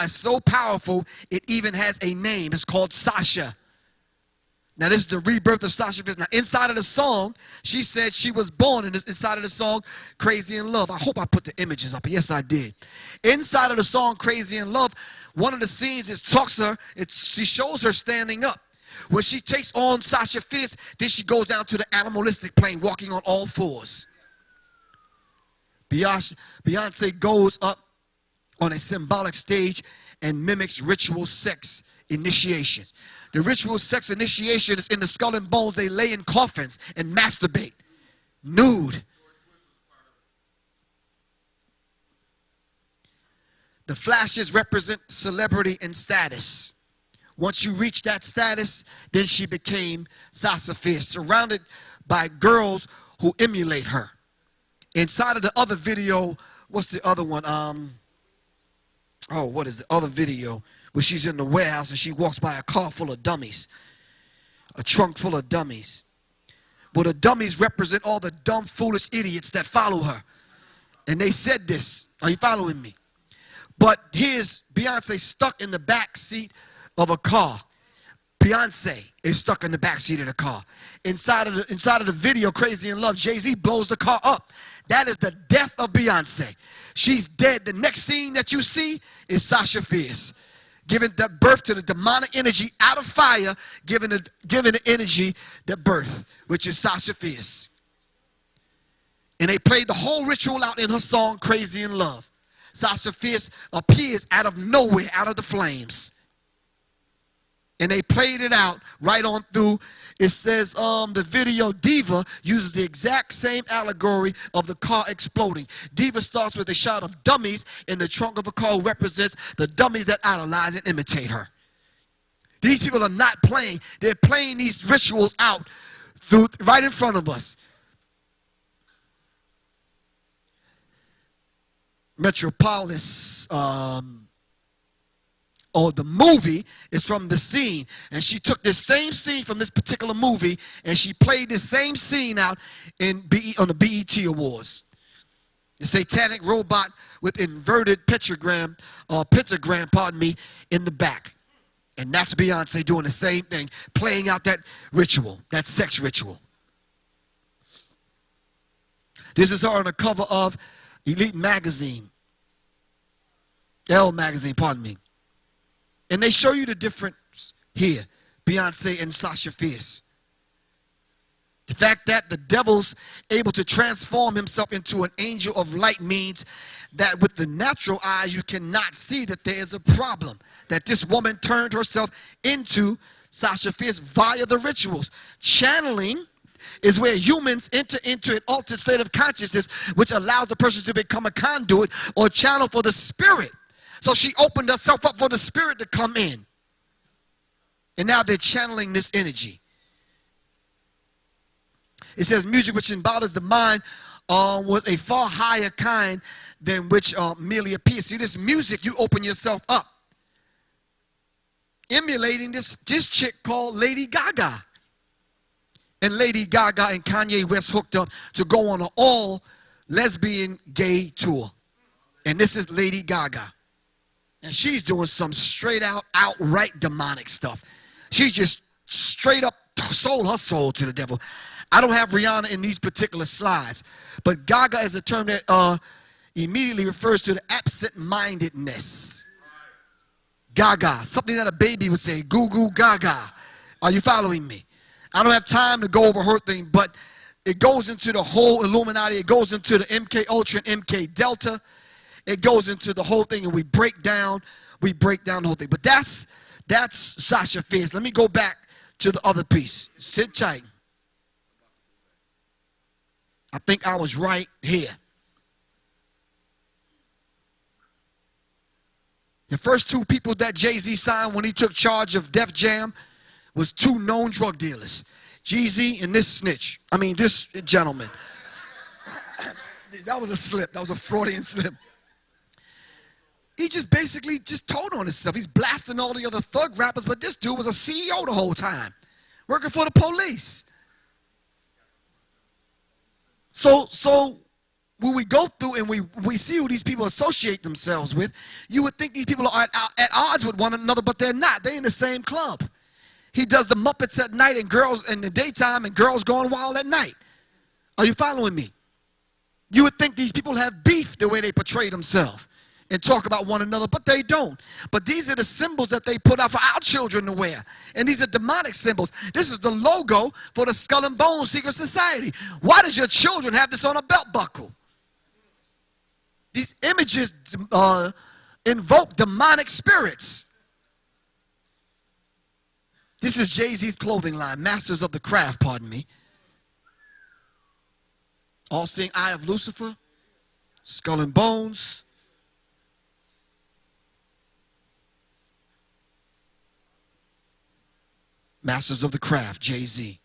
So powerful, it even has a name. It's called Sasha. Now, this is the rebirth of Sasha Fierce. Now, inside of the song, she said she was born inside of the song, Crazy in Love. I hope I put the images up. Yes, I did. Inside of the song, Crazy in Love, one of the scenes, she shows her standing up. When she takes on Sasha Fierce, then she goes down to the animalistic plane, walking on all fours. Beyonce goes up on a symbolic stage and mimics ritual sex initiations. The ritual sex initiation is in the skull and bones. They lay in coffins and masturbate, nude. The flashes represent celebrity and status. Once you reach that status, then she became Sasha Fierce, surrounded by girls who emulate her. Inside of the other video, what's the other one? What is the other video? Where she's in the warehouse and she walks by a car full of dummies. A trunk full of dummies. Well, the dummies represent all the dumb, foolish idiots that follow her. And they said this. Are you following me? But here's Beyonce stuck in the back seat of a car. Beyonce is stuck in the back seat of the car. Inside of the video, Crazy in Love, Jay-Z blows the car up. That is the death of Beyonce. She's dead. The next scene that you see is Sasha Fierce, giving that birth to the demonic energy out of fire, giving the energy the birth, which is Sasha Fierce. And they played the whole ritual out in her song, Crazy in Love. Sasha Fierce appears out of nowhere, out of the flames. And they played it out right on through. It says the video Diva uses the exact same allegory of the car exploding. Diva starts with a shot of dummies in the trunk of a car who represents the dummies that idolize and imitate her. These people are not playing. They're playing these rituals out right in front of us. Metropolis, the movie is from the scene, and she took this same scene from this particular movie and she played this same scene out on the BET Awards. The satanic robot with inverted pentagram, in the back. And that's Beyonce doing the same thing, playing out that ritual, that sex ritual. This is her on the cover of Elite magazine. Elle magazine, pardon me. And they show you the difference here, Beyonce and Sasha Fierce. The fact that the devil's able to transform himself into an angel of light means that with the natural eyes you cannot see that there is a problem. That this woman turned herself into Sasha Fierce via the rituals. Channeling is where humans enter into an altered state of consciousness which allows the person to become a conduit or channel for the spirit. So she opened herself up for the spirit to come in. And now they're channeling this energy. It says music which embodies the mind was a far higher kind than which merely appears. See, this music, you open yourself up. Emulating this chick called Lady Gaga. And Lady Gaga and Kanye West hooked up to go on an all-lesbian gay tour. And this is Lady Gaga. And she's doing some outright demonic stuff. She just straight up sold her soul to the devil. I don't have Rihanna in these particular slides, but Gaga is a term that immediately refers to the absent-mindedness. Gaga, something that a baby would say, goo goo gaga. Are you following me? I don't have time to go over her thing, but it goes into the whole Illuminati. It goes into the MK Ultra and MK Delta. It goes into the whole thing, and we break down the whole thing. But that's Sasha Fierce. Let me go back to the other piece. Sit tight. I think I was right here. The first two people that Jay-Z signed when he took charge of Def Jam was two known drug dealers, Jeezy and this gentleman. That was a slip. That was a Freudian slip. He just basically told on himself. He's blasting all the other thug rappers, but this dude was a CEO the whole time, working for the police. So when we go through and we see who these people associate themselves with, you would think these people are at odds with one another, but they're not. They're in the same club. He does the Muppets at night and girls in the daytime and girls going wild at night. Are you following me? You would think these people have beef the way they portray themselves and talk about one another, but they don't. But these are the symbols that they put out for our children to wear. And these are demonic symbols. This is the logo for the Skull and Bones Secret Society. Why does your children have this on a belt buckle? These images invoke demonic spirits. This is Jay-Z's clothing line, Masters of the Craft, pardon me. All-Seeing Eye of Lucifer, Skull and Bones. Masters of the Craft, Jay-Z.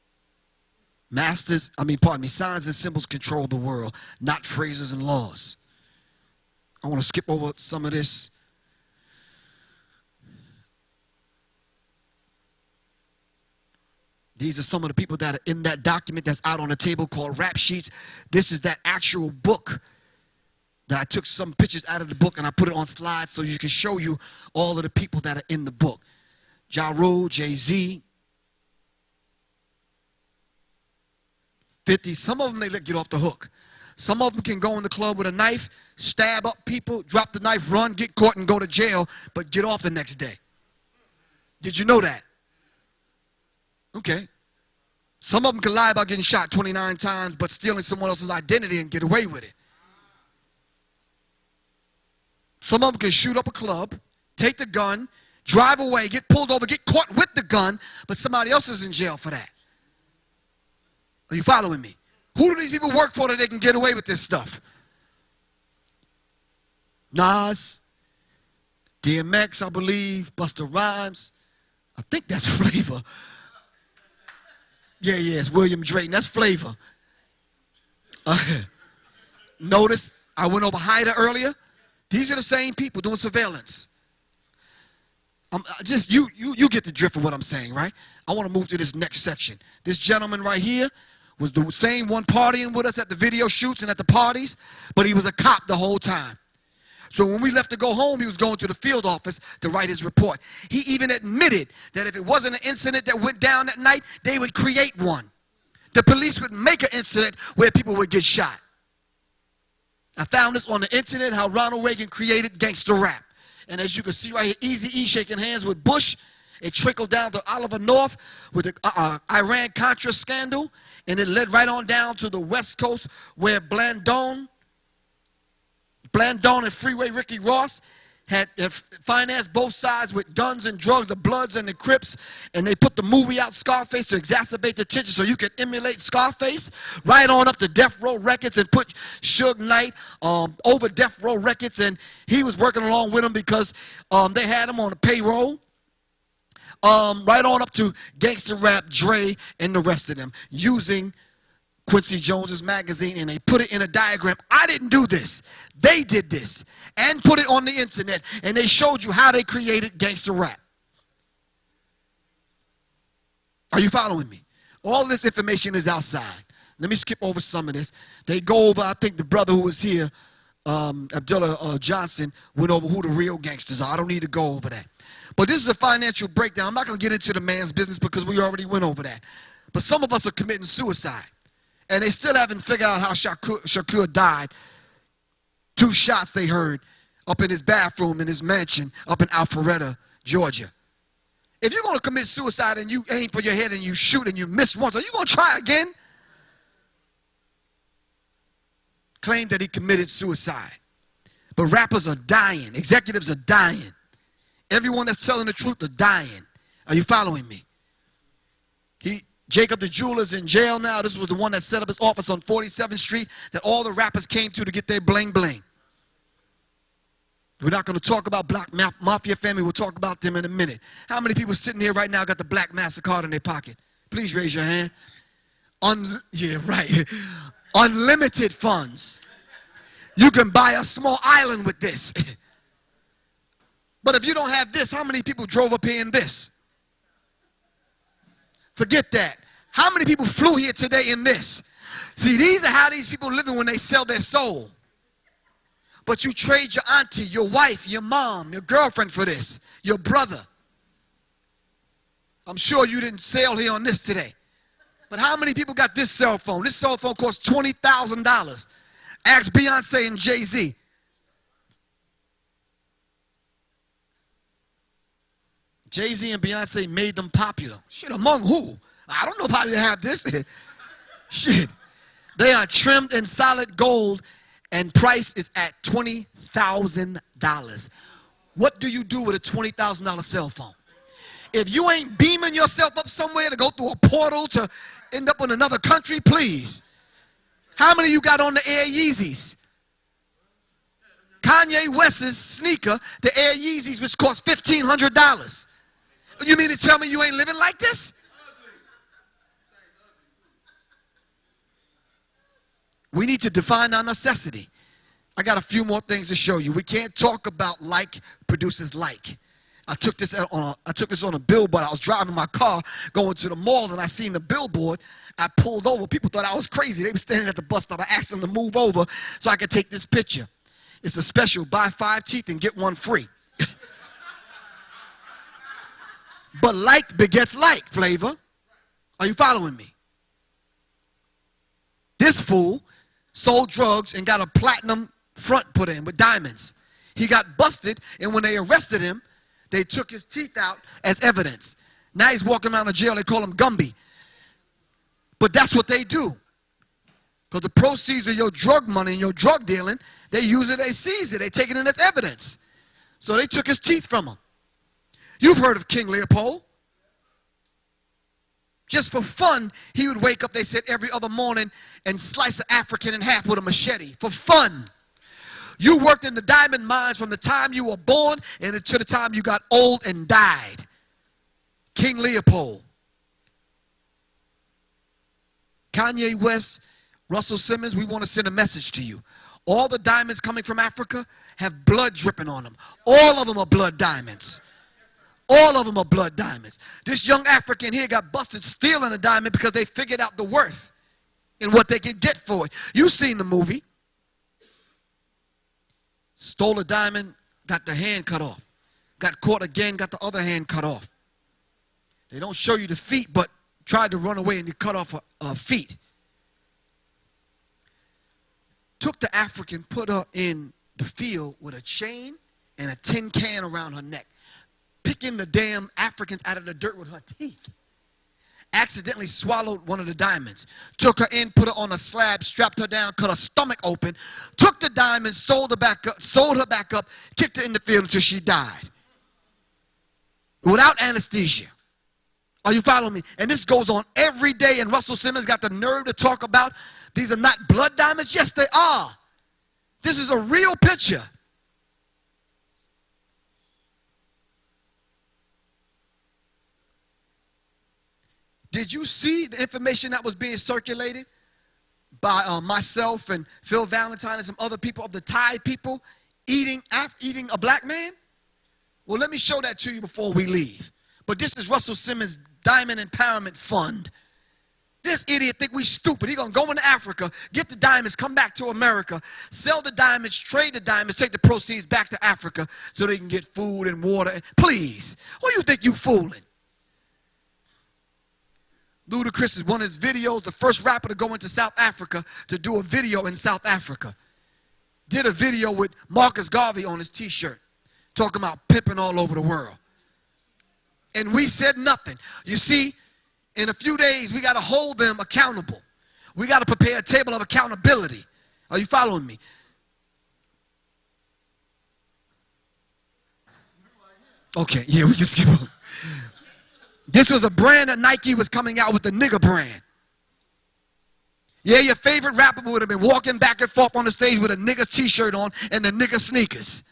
Signs and symbols control the world, not phrases and laws. I want to skip over some of this. These are some of the people that are in that document that's out on the table called Rap Sheets. This is that actual book that I took some pictures out of the book and I put it on slides so you can show you all of the people that are in the book. Ja Rule, Jay-Z, 50. Some of them they let get off the hook. Some of them can go in the club with a knife, stab up people, drop the knife, run, get caught, and go to jail, but get off the next day. Did you know that? Okay. Some of them can lie about getting shot 29 times, but stealing someone else's identity and get away with it. Some of them can shoot up a club, take the gun, drive away, get pulled over, get caught with the gun, but somebody else is in jail for that. Are you following me? Who do these people work for that they can get away with this stuff? Nas, DMX, I believe, Busta Rhymes. I think that's Flavor. Yeah, it's William Drayton. That's Flavor. Notice I went over Hyder earlier. These are the same people doing surveillance. You get the drift of what I'm saying, right? I want to move to this next section. This gentleman right here was the same one partying with us at the video shoots and at the parties, but he was a cop the whole time. So when we left to go home, he was going to the field office to write his report. He even admitted that if it wasn't an incident that went down that night, they would create one. The police would make an incident where people would get shot. I found this on the internet, how Ronald Reagan created gangster rap. And as you can see right here, Eazy-E shaking hands with Bush. It trickled down to Oliver North with the Iran-Contra scandal. And it led right on down to the West Coast where Blandon and Freeway Ricky Ross had financed both sides with guns and drugs, the Bloods and the Crips, and they put the movie out, Scarface, to exacerbate the tension so you could emulate Scarface, right on up to Death Row Records and put Suge Knight over Death Row Records, and he was working along with them because they had him on the payroll. Right on up to gangster rap, Dre, and the rest of them, using Quincy Jones's magazine, and they put it in a diagram. I didn't do this. They did this and put it on the internet, and they showed you how they created gangster rap. Are you following me? All this information is outside. Let me skip over some of this. They go over, I think the brother who was here, Abdullah Johnson, went over who the real gangsters are. I don't need to go over that. But this is a financial breakdown. I'm not going to get into the man's business because we already went over that. But some of us are committing suicide. And they still haven't figured out how Shakur died. 2 shots they heard up in his bathroom in his mansion up in Alpharetta, Georgia. If you're going to commit suicide and you aim for your head and you shoot and you miss once, are you going to try again? Claimed that he committed suicide. But rappers are dying. Executives are dying. Everyone that's telling the truth are dying. Are you following me? Jacob the jeweler's in jail now. This was the one that set up his office on 47th Street that all the rappers came to get their bling bling. We're not going to talk about Black Mafia family. We'll talk about them in a minute. How many people sitting here right now got the Black MasterCard in their pocket? Please raise your hand. Yeah, right. Unlimited funds. You can buy a small island with this. But if you don't have this, how many people drove up here in this? Forget that. How many people flew here today in this? See, these are how these people living when they sell their soul. But you trade your auntie, your wife, your mom, your girlfriend for this, your brother. I'm sure you didn't sail here on this today. But how many people got this cell phone? This cell phone costs $20,000. Ask Beyonce and Jay-Z. Jay-Z and Beyonce made them popular. Shit, among who? I don't know how to have this. Shit. They are trimmed in solid gold and price is at $20,000. What do you do with a $20,000 cell phone? If you ain't beaming yourself up somewhere to go through a portal to end up in another country, please. How many of you got on the Air Yeezys? Kanye West's sneaker, the Air Yeezys, which cost $1,500. You mean to tell me you ain't living like this? We need to define our necessity. I got a few more things to show you. We can't talk about like produces like. I took this on a billboard. I was driving my car going to the mall and I seen the billboard. I pulled over. People thought I was crazy. They were standing at the bus stop. I asked them to move over so I could take this picture. It's a special, buy 5 teeth and get 1 free. But like begets like, Flavor. Are you following me? This fool sold drugs and got a platinum front put in with diamonds. He got busted, and when they arrested him, they took his teeth out as evidence. Now he's walking around the jail. They call him Gumby. But that's what they do. Because the proceeds of your drug money and your drug dealing, they use it, they seize it, they take it in as evidence. So they took his teeth from him. You've heard of King Leopold. Just for fun, he would wake up, they said, every other morning and slice an African in half with a machete. For fun. You worked in the diamond mines from the time you were born and to the time you got old and died. King Leopold. Kanye West, Russell Simmons, we want to send a message to you. All the diamonds coming from Africa have blood dripping on them. All of them are blood diamonds. All of them are blood diamonds. This young African here got busted stealing a diamond because they figured out the worth and what they could get for it. You've seen the movie. Stole a diamond, got the hand cut off. Got caught again, got the other hand cut off. They don't show you the feet, but tried to run away and they cut off her feet. Took the African, put her in the field with a chain and a tin can around her neck. Picking the damn Africans out of the dirt with her teeth. Accidentally swallowed one of the diamonds. Took her in, put her on a slab, strapped her down, cut her stomach open, took the diamond, sold her back up, kicked her in the field until she died. Without anesthesia. Are you following me? And this goes on every day, and Russell Simmons got the nerve to talk about these are not blood diamonds. Yes, they are. This is a real picture. Did you see the information that was being circulated by myself and Phil Valentine and some other people of the Thai people eating a black man? Well, let me show that to you before we leave. But this is Russell Simmons' Diamond Empowerment Fund. This idiot think we stupid. He gonna go into Africa, get the diamonds, come back to America, sell the diamonds, trade the diamonds, take the proceeds back to Africa so they can get food and water. Please, who you think you fooling? Ludacris is one of his videos, the first rapper to go into South Africa to do a video in South Africa. Did a video with Marcus Garvey on his t-shirt, talking about pimping all over the world. And we said nothing. You see, in a few days, we got to hold them accountable. We got to prepare a table of accountability. Are you following me? Okay, yeah, we can skip on. This was a brand that Nike was coming out with, the nigger brand. Yeah, your favorite rapper would have been walking back and forth on the stage with a nigger t-shirt on and the nigger sneakers.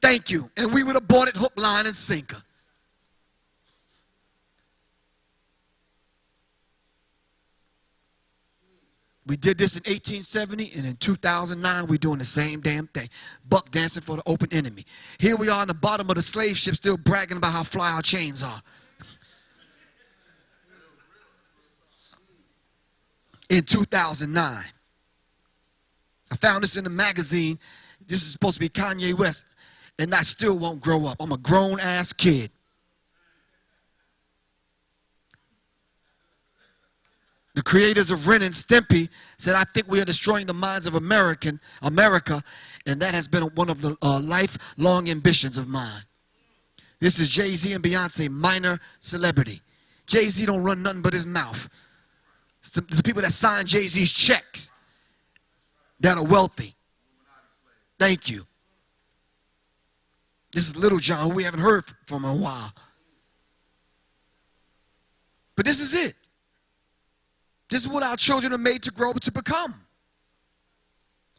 Thank you. And we would have bought it hook, line, and sinker. We did this in 1870, and in 2009, we're doing the same damn thing. Buck dancing for the open enemy. Here we are on the bottom of the slave ship still bragging about how fly our chains are. In 2009. I found this in the magazine. This is supposed to be Kanye West, and I still won't grow up. I'm a grown-ass kid. The creators of Ren and Stimpy said, I think we are destroying the minds of America, and that has been one of the lifelong ambitions of mine. This is Jay-Z and Beyonce, minor celebrity. Jay-Z don't run nothing but his mouth. It's the people that sign Jay-Z's checks that are wealthy. Thank you. This is Little John, who we haven't heard from in a while. But this is it. This is what our children are made to grow to become.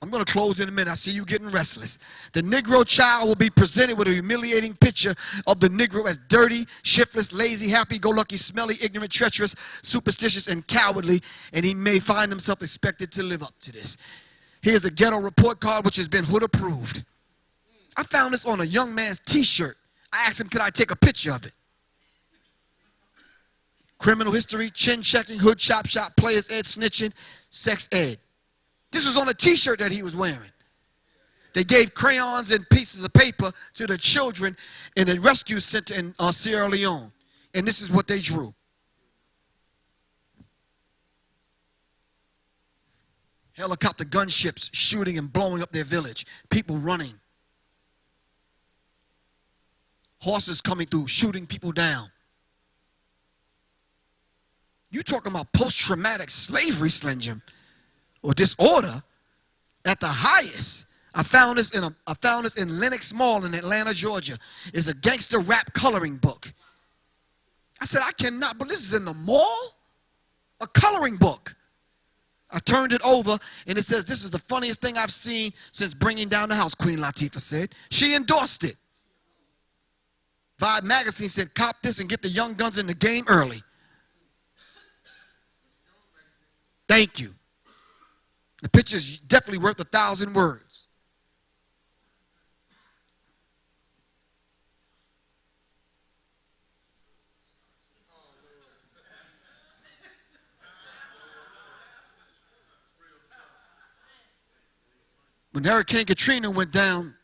I'm going to close in a minute. I see you getting restless. The Negro child will be presented with a humiliating picture of the Negro as dirty, shiftless, lazy, happy-go-lucky, smelly, ignorant, treacherous, superstitious, and cowardly, and he may find himself expected to live up to this. Here's a ghetto report card which has been hood approved. I found this on a young man's t-shirt. I asked him, could I take a picture of it? Criminal history, chin checking, hood chop, players ed, snitching, sex ed. This was on a t-shirt that he was wearing. They gave crayons and pieces of paper to the children in a rescue center in Sierra Leone. And this is what they drew. Helicopter gunships shooting and blowing up their village. People running. Horses coming through, shooting people down. You talking about post-traumatic slavery syndrome or disorder at the highest. I found this in Lenox Mall in Atlanta, Georgia. It's a gangster rap coloring book. I said, I cannot, but this is in the mall? A coloring book. I turned it over, and it says, this is the funniest thing I've seen since bringing down the house, Queen Latifah said. She endorsed it. Vibe magazine said, cop this and get the young guns in the game early. Thank you. The picture's definitely worth 1,000 words. When Hurricane Katrina went down,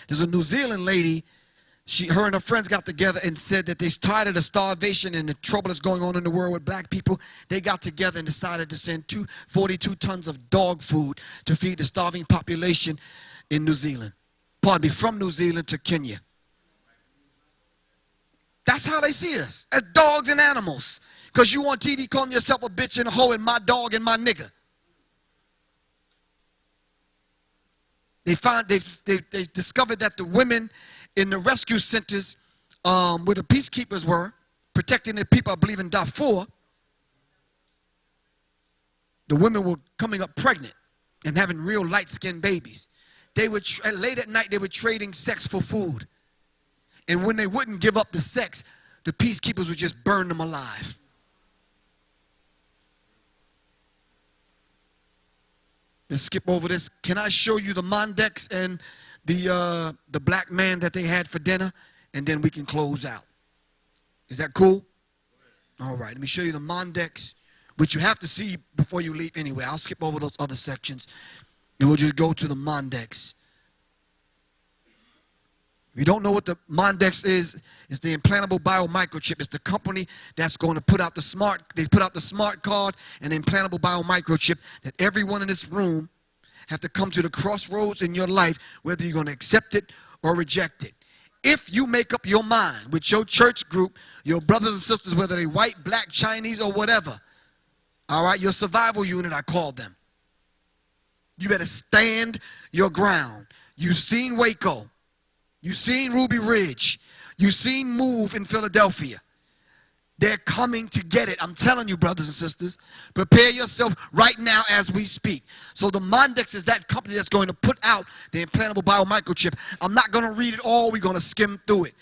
there's a New Zealand lady. Her and her friends got together and said that they're tired of the starvation and the trouble that's going on in the world with black people. They got together and decided to send 42 tons of dog food to feed the starving population in New Zealand. Pardon me, from New Zealand to Kenya. That's how they see us, as dogs and animals. Because you on TV calling yourself a bitch and a hoe and my dog and my nigga. They discovered that the women in the rescue centers where the peacekeepers were, protecting the people, I believe in Darfur, the women were coming up pregnant and having real light-skinned babies. They would, late at night, they were trading sex for food. And when they wouldn't give up the sex, the peacekeepers would just burn them alive. Let's skip over this. Can I show you the Mondex and the black man that they had for dinner? And then we can close out. Is that cool? All right, let me show you the Mondex, which you have to see before you leave anyway. I'll skip over those other sections, and we'll just go to the Mondex. If you don't know what the Mondex is, it's the implantable biomicrochip. It's the company that's going to put out the smart card and the implantable biomicrochip that everyone in this room have to come to the crossroads in your life, whether you're going to accept it or reject it. If you make up your mind with your church group, your brothers and sisters, whether they white, black, Chinese, or whatever, all right, your survival unit, I call them. You better stand your ground. You've seen Waco. You've seen Ruby Ridge. You've seen Move in Philadelphia. They're coming to get it. I'm telling you, brothers and sisters, prepare yourself right now as we speak. So the Mondex is that company that's going to put out the implantable biomicrochip. I'm not going to read it all. We're going to skim through it.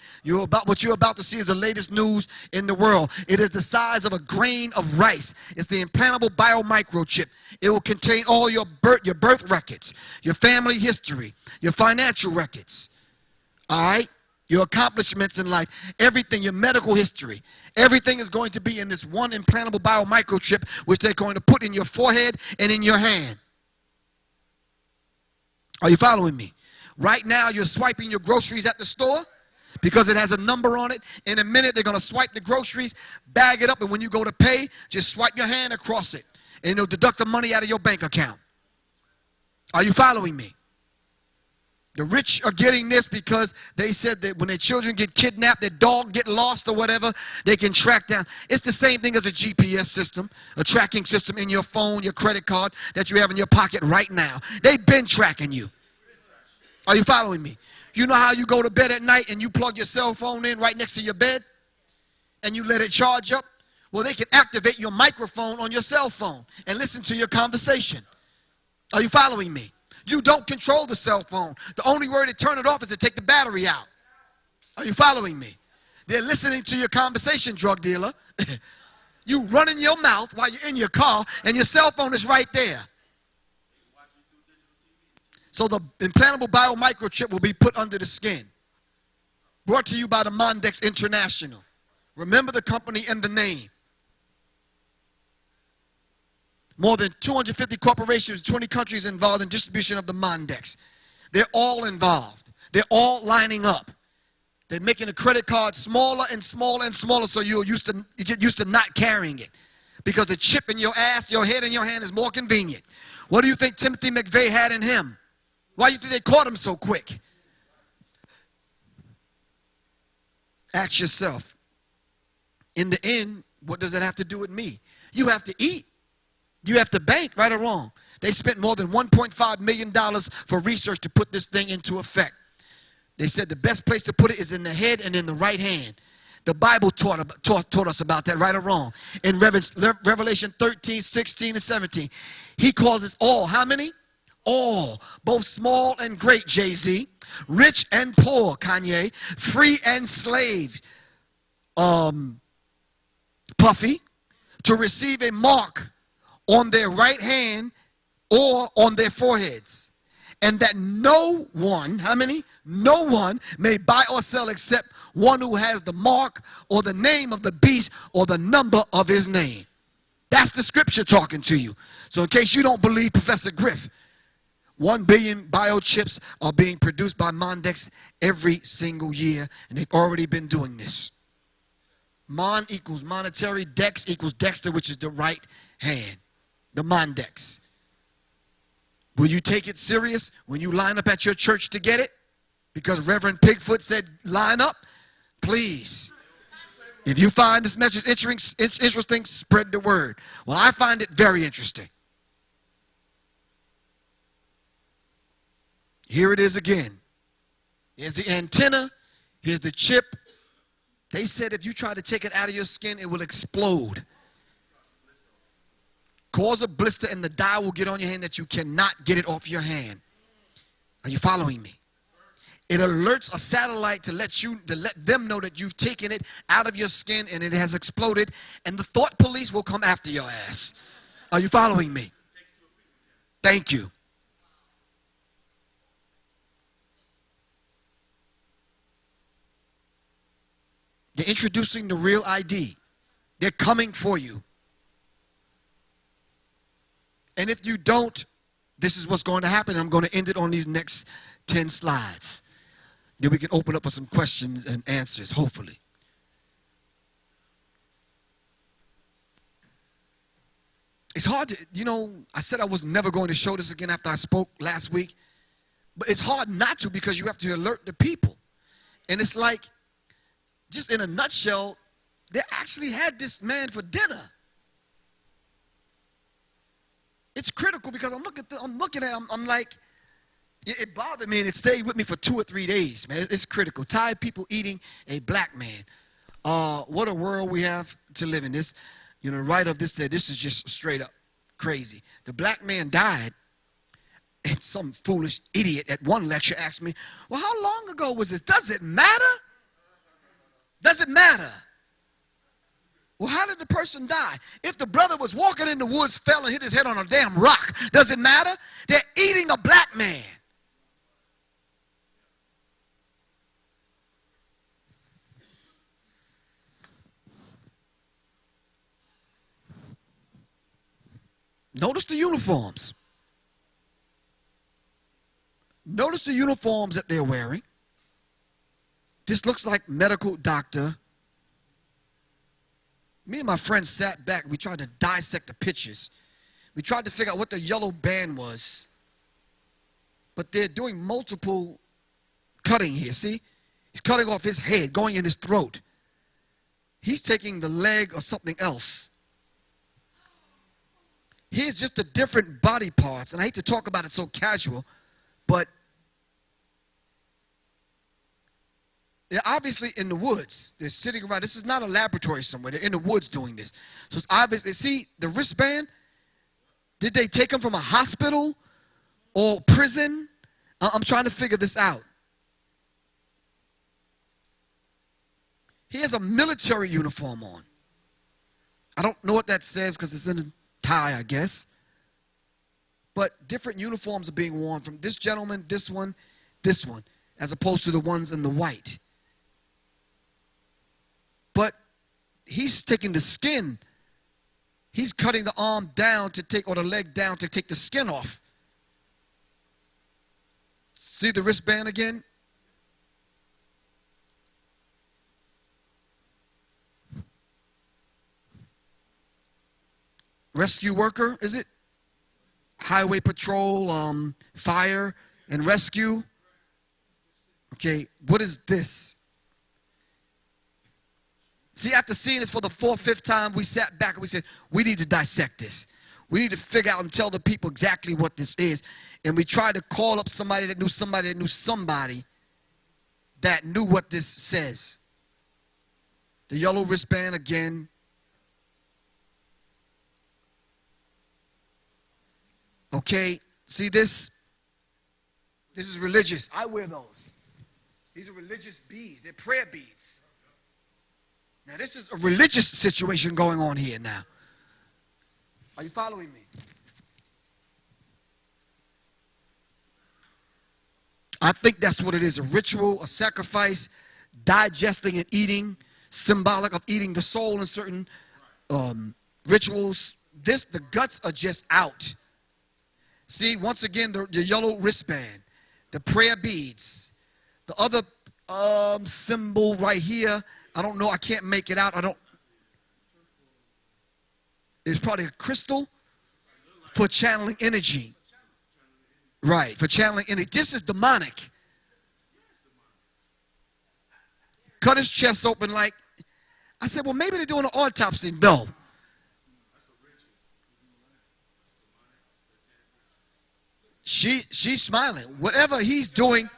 What you're about to see is the latest news in the world. It is the size of a grain of rice. It's the implantable biomicrochip. It will contain all your birth records, your family history, your financial records, all right? Your accomplishments in life, everything, your medical history, everything is going to be in this one implantable biomicrochip, which they're going to put in your forehead and in your hand. Are you following me? Right now, you're swiping your groceries at the store because it has a number on it. In a minute, they're going to swipe the groceries, bag it up, and when you go to pay, just swipe your hand across it, and they'll deduct the money out of your bank account. Are you following me? The rich are getting this because they said that when their children get kidnapped, their dog get lost or whatever, they can track down. It's the same thing as a GPS system, a tracking system in your phone, your credit card that you have in your pocket right now. They've been tracking you. Are you following me? You know how you go to bed at night and you plug your cell phone in right next to your bed and you let it charge up? Well, they can activate your microphone on your cell phone and listen to your conversation. Are you following me? You don't control the cell phone. The only way to turn it off is to take the battery out. Are you following me? They're listening to your conversation, drug dealer. You running your mouth while you're in your car, and your cell phone is right there. So the implantable biomicrochip will be put under the skin. Brought to you by the Mondex International. Remember the company and the name. More than 250 corporations, 20 countries involved in distribution of the Mondex. They're all involved. They're all lining up. They're making the credit card smaller and smaller and smaller so you get used to not carrying it. Because the chip in your ass, your head, and your hand is more convenient. What do you think Timothy McVeigh had in him? Why do you think they caught him so quick? Ask yourself, in the end, what does that have to do with me? You have to eat. You have to bank, right or wrong. They spent more than $1.5 million for research to put this thing into effect. They said the best place to put it is in the head and in the right hand. The Bible taught us about that, right or wrong. In Revelation 13, 16, and 17, he calls us all, how many? All, both small and great, Jay-Z, rich and poor, Kanye, free and slave, Puffy, to receive a mark on their right hand or on their foreheads, and that no one, how many? No one may buy or sell except one who has the mark or the name of the beast or the number of his name. That's the scripture talking to you. So in case you don't believe Professor Griff, 1 billion biochips are being produced by Mondex every single year, and they've already been doing this. Mon equals monetary, Dex equals Dexter, which is the right hand. The Mondex. Will you take it serious when you line up at your church to get it? Because Reverend Pigfoot said line up? Please. If you find this message interesting, spread the word. Well, I find it very interesting. Here it is again. Here's the antenna. Here's the chip. They said if you try to take it out of your skin, it will explode. Cause a blister, and the dye will get on your hand that you cannot get it off your hand. Are you following me? It alerts a satellite to let them know that you've taken it out of your skin and it has exploded, and the thought police will come after your ass. Are you following me? Thank you. They're introducing the real ID. They're coming for you. And if you don't, this is what's going to happen. I'm going to end it on these next 10 slides. Then we can open up for some questions and answers, hopefully. It's hard to, I said I was never going to show this again after I spoke last week. But it's hard not to because you have to alert the people. And it's like, just in a nutshell, they actually had this man for dinner. It's critical because I'm looking at him, I'm like, it bothered me and it stayed with me for 2 or 3 days, man. It's critical. Thai people eating a black man. What a world we have to live in. This, the writer of this said, this is just straight up crazy. The black man died, and some foolish idiot at one lecture asked me, well, how long ago was this? Does it matter? Does it matter? Well, how did the person die? If the brother was walking in the woods, fell and hit his head on a damn rock, does it matter? They're eating a black man. Notice the uniforms. Notice the uniforms that they're wearing. This looks like medical doctor. Me and my friends sat back. We tried to dissect the pictures. We tried to figure out what the yellow band was. But they're doing multiple cutting here. See? He's cutting off his head, going in his throat. He's taking the leg or something else. Here's just the different body parts. And I hate to talk about it so casual, but they're obviously in the woods. They're sitting around. This is not a laboratory somewhere. They're in the woods doing this. So it's obvious. See the wristband? Did they take him from a hospital or prison? I'm trying to figure this out. He has a military uniform on. I don't know what that says because it's in a tie, I guess. But different uniforms are being worn from this gentleman, this one, as opposed to the ones in the white. But he's taking the skin. He's cutting the arm down to take, or the leg down to take the skin off. See the wristband again? Rescue worker, is it? Highway patrol, fire and rescue. Okay, what is this? See, after seeing this for the 4th, 5th time, we sat back and we said, we need to dissect this. We need to figure out and tell the people exactly what this is. And we tried to call up somebody that knew somebody that knew somebody that knew what this says. The yellow wristband again. Okay, see this? This is religious. I wear those. These are religious beads. They're prayer beads. Now, this is a religious situation going on here now. Are you following me? I think that's what it is, a ritual, a sacrifice, digesting and eating, symbolic of eating the soul in certain rituals. The guts are just out. See, once again, the yellow wristband, the prayer beads, the other symbol right here, I don't know, I can't make it out. It's probably a crystal for channeling energy. Right, for channeling energy. This is demonic. Cut his chest open like, I said, well, maybe they're doing an autopsy. No. She's smiling. Whatever he's doing,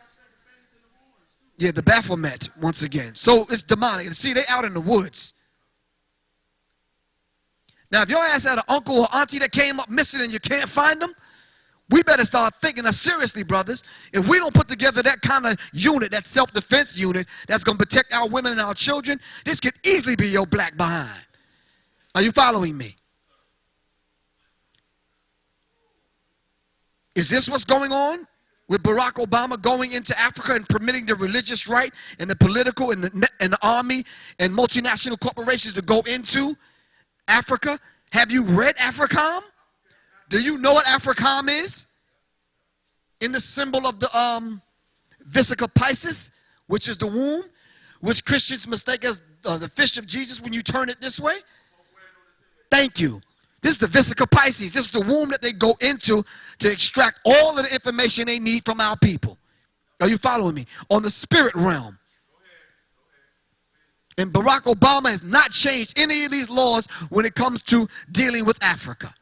yeah, the Baphomet, once again. So it's demonic. And see, they out in the woods. Now, if your ass had an uncle or auntie that came up missing and you can't find them, we better start thinking, now seriously, brothers, if we don't put together that kind of unit, that self-defense unit that's going to protect our women and our children, this could easily be your black behind. Are you following me? Is this what's going on with Barack Obama going into Africa and permitting the religious right and the political and the army and multinational corporations to go into Africa? Have you read AFRICOM? Do you know what AFRICOM is? In the symbol of the Vesica Pisces, which is the womb, which Christians mistake as the fish of Jesus when you turn it this way. Thank you. This is the Vesica Pisces. This is the womb that they go into to extract all of the information they need from our people. Are you following me? On the spirit realm. And Barack Obama has not changed any of these laws when it comes to dealing with Africa.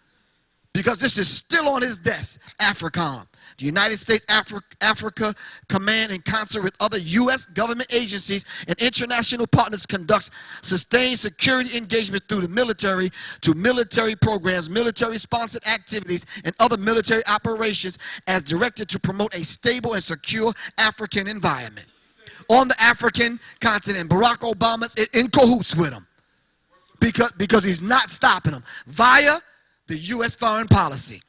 Because this is still on his desk, AFRICOM. The United States Africa Command, in concert with other U.S. government agencies and international partners, conducts sustained security engagement through the military to military programs, military-sponsored activities, and other military operations as directed to promote a stable and secure African environment on the African continent. Barack Obama's in cahoots with him because he's not stopping them via the U.S. foreign policy.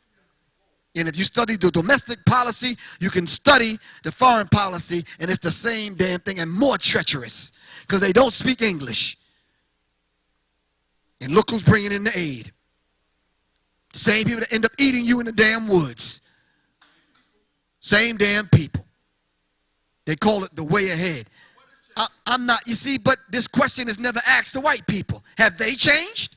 And if you study the domestic policy, you can study the foreign policy, and it's the same damn thing and more treacherous because they don't speak English. And look who's bringing in the aid. The same people that end up eating you in the damn woods. Same damn people. They call it the way ahead. I'm not, you see, but this question is never asked to white people. Have they changed?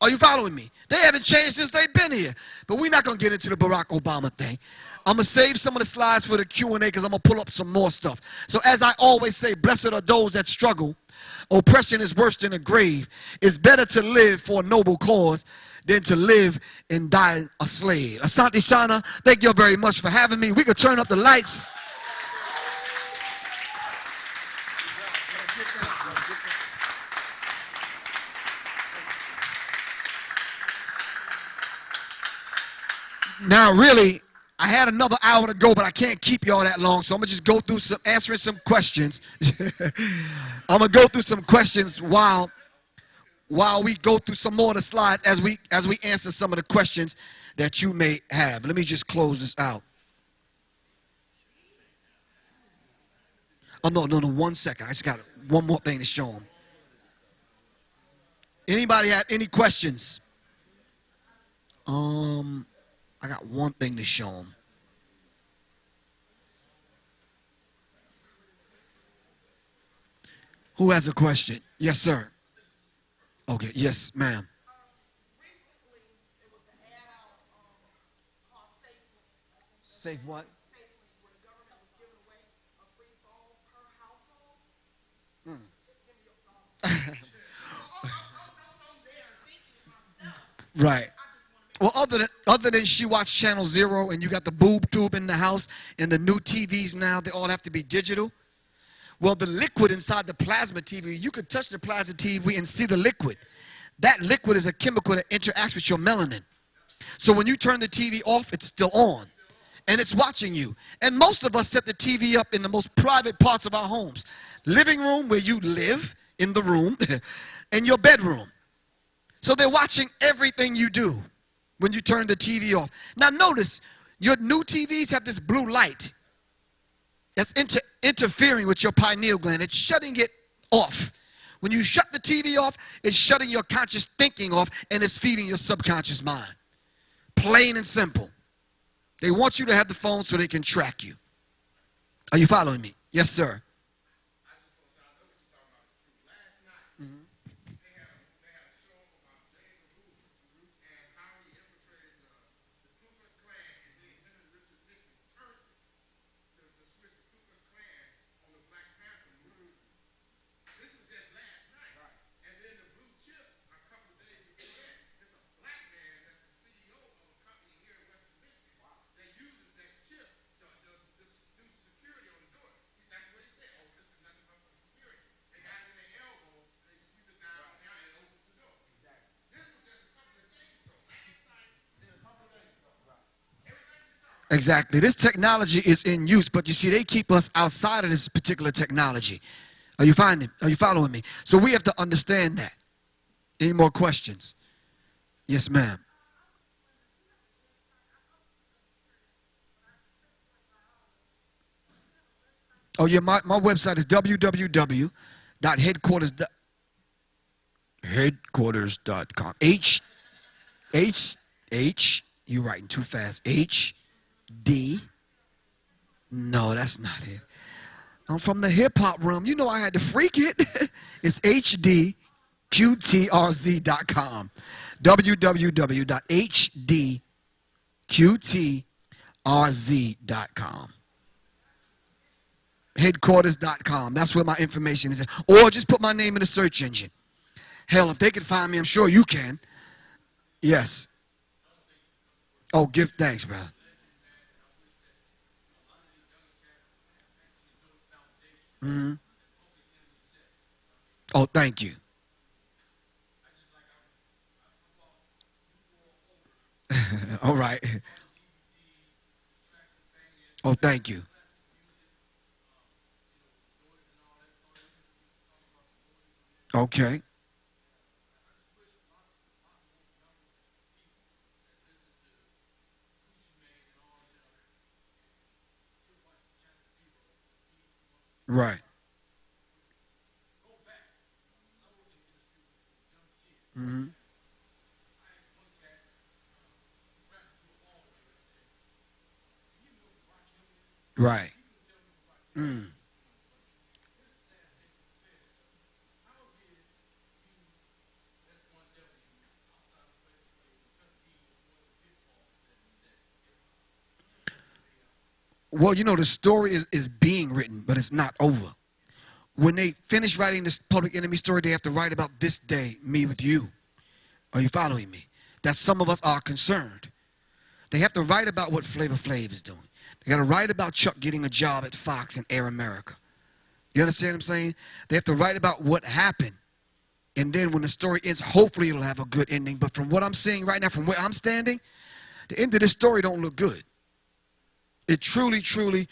Are you following me? They haven't changed since they've been here. But we're not going to get into the Barack Obama thing. I'm going to save some of the slides for the Q&A because I'm going to pull up some more stuff. So as I always say, blessed are those that struggle. Oppression is worse than the grave. It's better to live for a noble cause than to live and die a slave. Asante Sana, thank you very much for having me. We could turn up the lights. Now, really, I had another hour to go, but I can't keep y'all that long, so I'm going to just go through answering some questions. I'm going to go through some questions while we go through some more of the slides as we answer some of the questions that you may have. Let me just close this out. Oh, no, 1 second. I just got one more thing to show them. Anybody have any questions? I got one thing to show them. Who has a question? Yes, sir. Okay, yes, ma'am. Recently, there was an ad out called Safe what? Safely, where the government was giving away a free phone per household. Just give me your phone. I'm there thinking myself. Right. Well, other than she watched Channel Zero and you got the boob tube in the house and the new TVs now, they all have to be digital. Well, the liquid inside the plasma TV, you could touch the plasma TV and see the liquid. That liquid is a chemical that interacts with your melanin. So when you turn the TV off, it's still on. And it's watching you. And most of us set the TV up in the most private parts of our homes. Living room, where you live in the room, and your bedroom. So they're watching everything you do when you turn the TV off. Now notice, your new TVs have this blue light that's interfering with your pineal gland. It's shutting it off. When you shut the TV off, it's shutting your conscious thinking off, and it's feeding your subconscious mind. Plain and simple. They want you to have the phone so they can track you. Are you following me? Yes, sir. Exactly. This technology is in use, but you see, they keep us outside of this particular technology. Are you following me? So we have to understand that. Any more questions? Yes, ma'am. Oh, yeah, my website is www.headquarters.com. You writing too fast. HD. No, that's not it. I'm from the hip hop room. You know I had to freak it. It's hdqtrz.com. www.hdqtrz.com. Headquarters.com. That's where my information is. Or just put my name in the search engine. Hell, if they can find me, I'm sure you can. Yes. Oh, give thanks, brother. Mm-hmm. Oh, thank you. All right. Oh, thank you. Okay. Right. Mm-hmm. Right. Mm. Well, the story is being written, but it's not over. When they finish writing this Public Enemy story, they have to write about this day, me with you. Are you following me? That some of us are concerned. They have to write about what Flavor Flav is doing. They got to write about Chuck getting a job at Fox and Air America. You understand what I'm saying? They have to write about what happened. And then when the story ends, hopefully it'll have a good ending. But from what I'm seeing right now, from where I'm standing, the end of this story don't look good. It truly, truly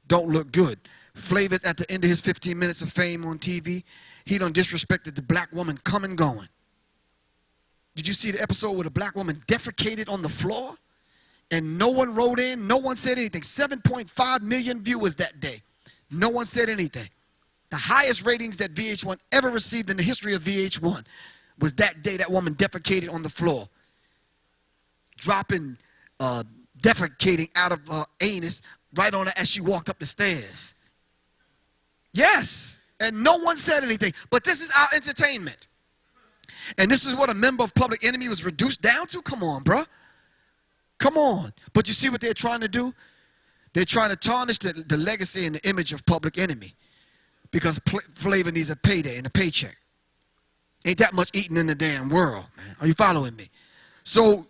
don't look good. Flavor's at the end of his 15 minutes of fame on TV. He done disrespected the black woman coming going. Did you see the episode where the black woman defecated on the floor? And no one wrote in, no one said anything. 7.5 million viewers that day. No one said anything. The highest ratings that VH1 ever received in the history of VH1 was that day that woman defecated on the floor. Dropping, defecating out of her anus right on her as she walked up the stairs. Yes. And no one said anything. But this is our entertainment. And this is what a member of Public Enemy was reduced down to? Come on, bruh. Come on. But you see what they're trying to do? They're trying to tarnish the legacy and the image of Public Enemy because Flavor needs a payday and a paycheck. Ain't that much eating in the damn world, man. Are you following me? So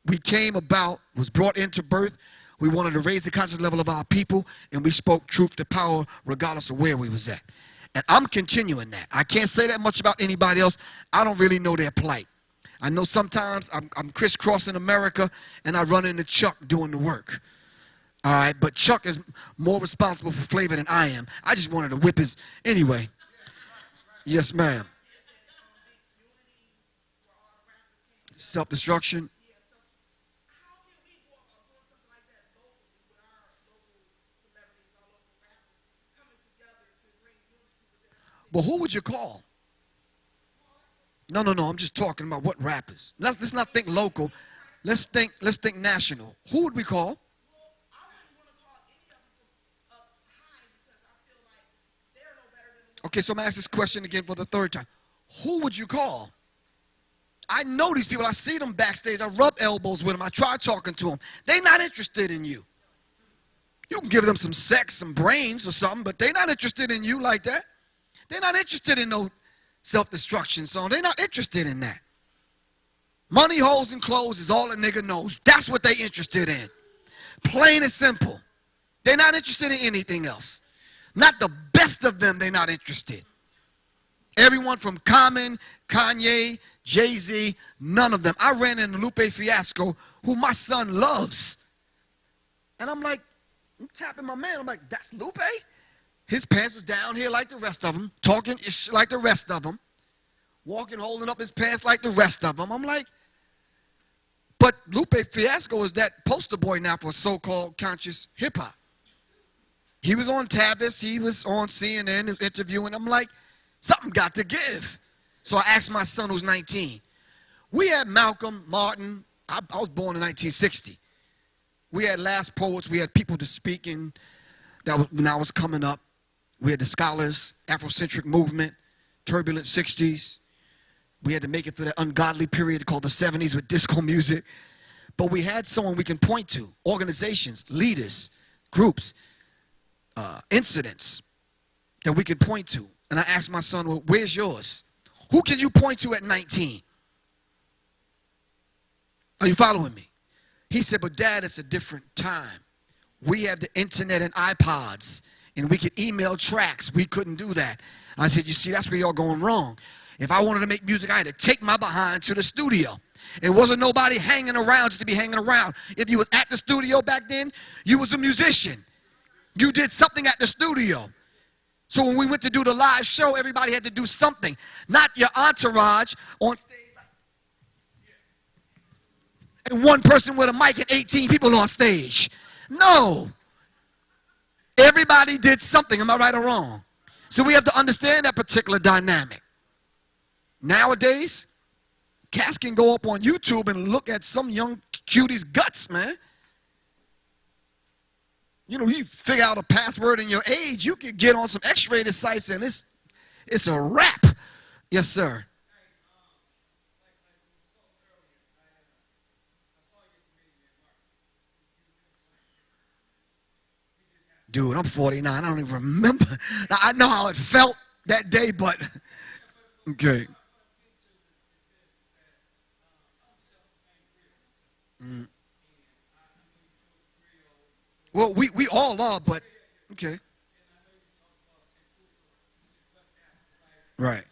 we came about, was brought into birth. We wanted to raise the conscious level of our people, and we spoke truth to power regardless of where we was at. And I'm continuing that. I can't say that much about anybody else. I don't really know their plight. I know sometimes I'm crisscrossing America, and I run into Chuck doing the work. All right, but Chuck is more responsible for Flavor than I am. I just wanted to whip his, anyway. Yes, ma'am. Self-destruction. But who would you call? No. I'm just talking about what rappers. Let's not think local. Let's think national. Who would we call? Okay, so I'm gonna ask this question again for the third time. Who would you call? I know these people. I see them backstage. I rub elbows with them. I try talking to them. They're not interested in you. You can give them some sex, some brains or something, but they're not interested in you like that. They're not interested in no self-destruction song. They're not interested in that. Money, hoes, and clothes is all a nigga knows. That's what they interested in. Plain and simple. They're not interested in anything else. Not the best of them, they're not interested. Everyone from Common, Kanye, Jay-Z, none of them. I ran into Lupe Fiasco, who my son loves. And I'm like, I'm tapping my man. I'm like, that's Lupe? His pants was down here like the rest of them, talking ish like the rest of them, walking, holding up his pants like the rest of them. I'm like, but Lupe Fiasco is that poster boy now for so-called conscious hip-hop. He was on Tavis. He was on CNN. He was interviewing. I'm like, something got to give. So I asked my son, who's 19. We had Malcolm, Martin. I was born in 1960. We had last poets. We had people to speak in. That was when I was coming up. We had the scholars, Afrocentric movement, turbulent 60s. We had to make it through that ungodly period called the 70s with disco music. But we had someone we can point to, organizations, leaders, groups, incidents that we could point to. And I asked my son, well, where's yours? Who can you point to at 19? Are you following me? He said, but Dad, it's a different time. We have the internet and iPods, and we could email tracks. We couldn't do that. I said, you see, that's where y'all going wrong. If I wanted to make music, I had to take my behind to the studio. It wasn't nobody hanging around just to be hanging around. If you was at the studio back then, you was a musician. You did something at the studio. So when we went to do the live show, everybody had to do something. Not your entourage on stage. And one person with a mic and 18 people on stage. No. Everybody did something. Am I right or wrong? So we have to understand that particular dynamic. Nowadays, cats can go up on YouTube and look at some young cutie's guts, man. You know, you figure out a password in your age, you can get on some X-rated sites and it's a wrap. Yes, sir. Dude, I'm 49. I don't even remember. Now, I know how it felt that day, but okay. Mm. Well, we all are, but okay. Right.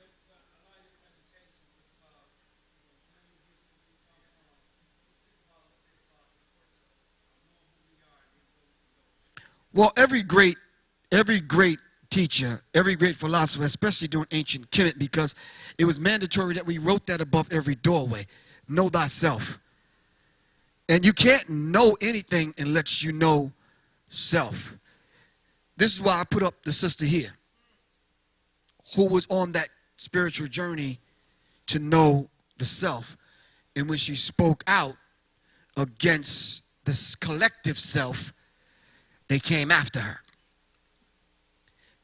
Well, every great teacher, every great philosopher, especially during ancient Kemet, because it was mandatory that we wrote that above every doorway. Know thyself. And you can't know anything unless you know self. This is why I put up the sister here, who was on that spiritual journey to know the self. And when she spoke out against this collective self, they came after her.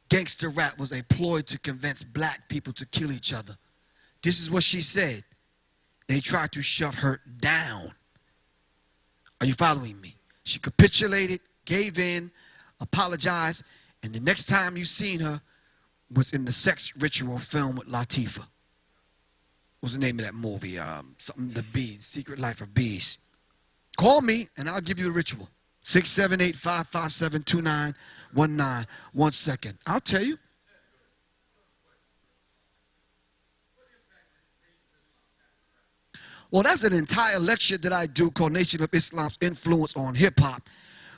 Gangster rap was a ploy to convince black people to kill each other. This is what she said. They tried to shut her down. Are you following me? She capitulated, gave in, apologized, and the next time you seen her was in the sex ritual film with Latifah. What was the name of that movie? Something, The Bees, Secret Life of Bees. Call me and I'll give you the ritual. 678-557-2919. 1 second. I'll tell you. Well, that's an entire lecture that I do called Nation of Islam's Influence on Hip Hop,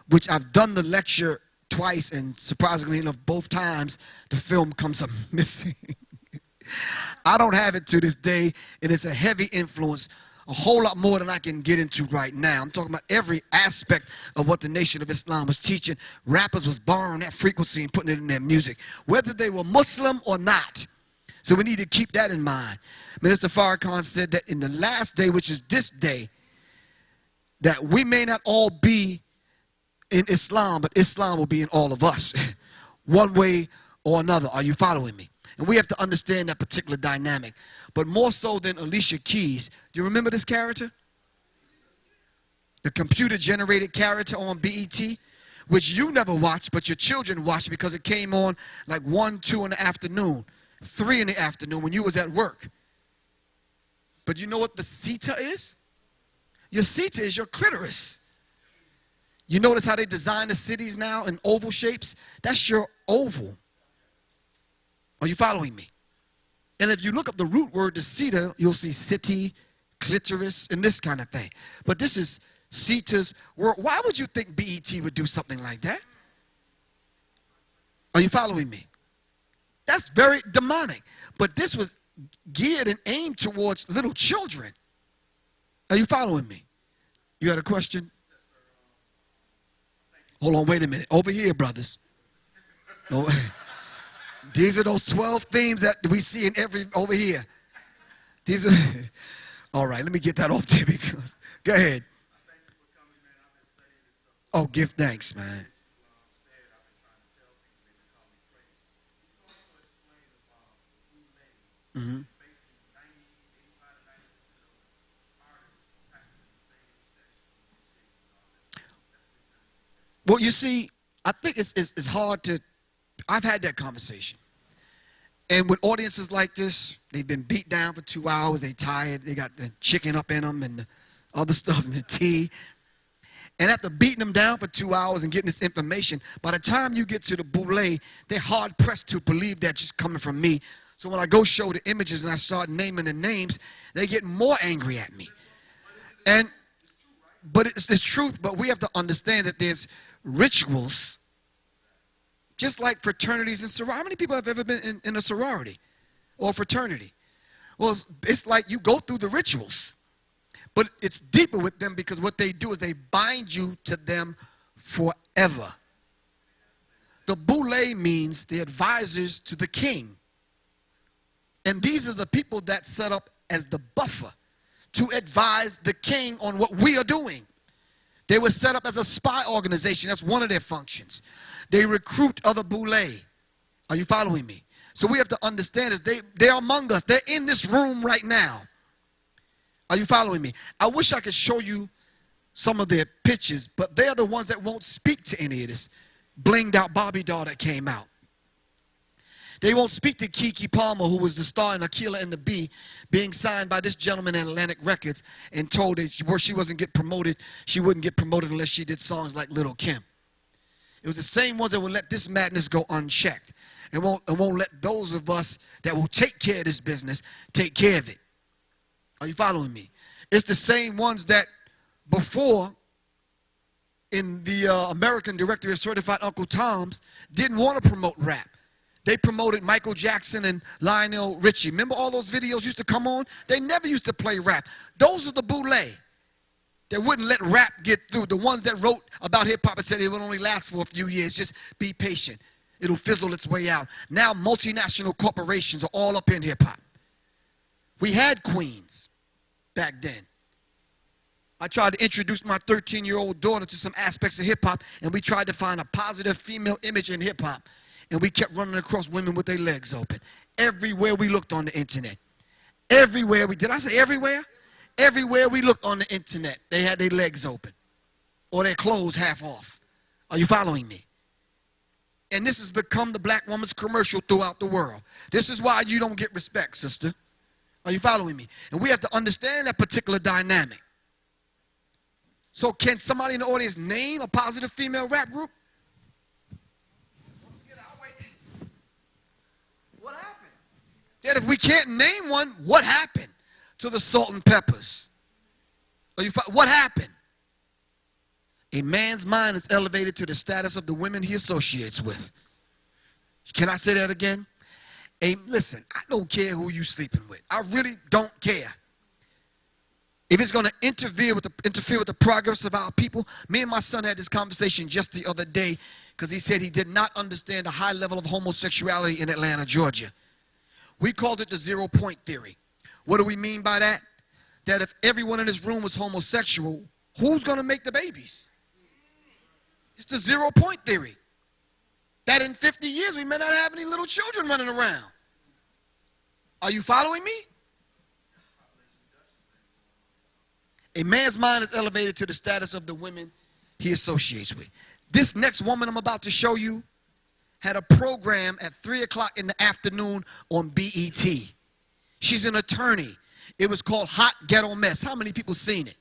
which I've done the lecture twice, and surprisingly enough, both times the film comes up missing. I don't have it to this day, and it's a heavy influence, a whole lot more than I can get into right now. I'm talking about every aspect of what the Nation of Islam was teaching. Rappers was borrowing that frequency and putting it in their music, whether they were Muslim or not. So we need to keep that in mind. Minister Farrakhan said that in the last day, which is this day, that we may not all be in Islam, but Islam will be in all of us, one way or another. Are you following me? And we have to understand that particular dynamic. But more so than Alicia Keys, do you remember this character? The computer-generated character on BET, which you never watched, but your children watched because it came on like 1, 2 in the afternoon, 3 in the afternoon when you was at work. But you know what the seta is? Your seta is your clitoris. You notice how they design the cities now in oval shapes? That's your oval. Are you following me? And if you look up the root word, the seta, you'll see city, clitoris, and this kind of thing. But this is seta's word. Why would you think BET would do something like that? Are you following me? That's very demonic. But this was geared and aimed towards little children. Are you following me? You had a question? Hold on, wait a minute. Over here, brothers. No, these are those 12 themes that we see in every over here. These are all right. Let me get that off there because go ahead. Oh, give thanks, man. Mm-hmm. Well, you see, I think it's hard to. I've had that conversation. And with audiences like this, they've been beat down for 2 hours. They tired. They got the chicken up in them and the other stuff and the tea. And after beating them down for 2 hours and getting this information, by the time you get to the boule, they're hard pressed to believe that just coming from me. So when I go show the images and I start naming the names, they get more angry at me. But it's the truth. But we have to understand that there's rituals. Just like fraternities and sororities. How many people have ever been in a sorority or fraternity? Well, it's like you go through the rituals. But it's deeper with them because what they do is they bind you to them forever. The boule means the advisors to the king. And these are the people that set up as the buffer to advise the king on what we are doing. They were set up as a spy organization. That's one of their functions. They recruit other boule. Are you following me? So we have to understand is they're among us. They're in this room right now. Are you following me? I wish I could show you some of their pictures, but they're the ones that won't speak to any of this blinged out Barbie doll that came out. They won't speak to Keke Palmer, who was the star in Aquila and the Bee, being signed by this gentleman at Atlantic Records and told that she wasn't get promoted. She wouldn't get promoted unless she did songs like Little Kim. It was the same ones that would let this madness go unchecked and won't let those of us that will take care of this business take care of it. Are you following me? It's the same ones that before in the American Directory of Certified Uncle Toms didn't want to promote rap. They promoted Michael Jackson and Lionel Richie. Remember all those videos used to come on? They never used to play rap. Those are the boule. They wouldn't let rap get through. The ones that wrote about hip-hop and said it would only last for a few years. Just be patient. It'll fizzle its way out. Now multinational corporations are all up in hip-hop. We had queens back then. I tried to introduce my 13-year-old daughter to some aspects of hip-hop, and we tried to find a positive female image in hip-hop. And we kept running across women with their legs open. Everywhere we looked on the internet. Everywhere we, did I say everywhere? Everywhere we looked on the internet, they had their legs open. Or their clothes half off. Are you following me? And this has become the black woman's commercial throughout the world. This is why you don't get respect, sister. Are you following me? And we have to understand that particular dynamic. So can somebody in the audience name a positive female rap group? That if we can't name one, what happened to the Salt and Peppers? What happened? A man's mind is elevated to the status of the women he associates with. Can I say that again? Listen, I don't care who you sleeping with. I really don't care. If it's going to interfere with the progress of our people, me and my son had this conversation just the other day because he said he did not understand the high level of homosexuality in Atlanta, Georgia. We called it the 0 point theory. What do we mean by that? That if everyone in this room was homosexual, who's going to make the babies? It's the 0 point theory. That in 50 years we may not have any little children running around. Are you following me? A man's mind is elevated to the status of the women he associates with. This next woman I'm about to show you had a program at 3 o'clock in the afternoon on BET. She's an attorney. It was called Hot Ghetto Mess. How many people seen it?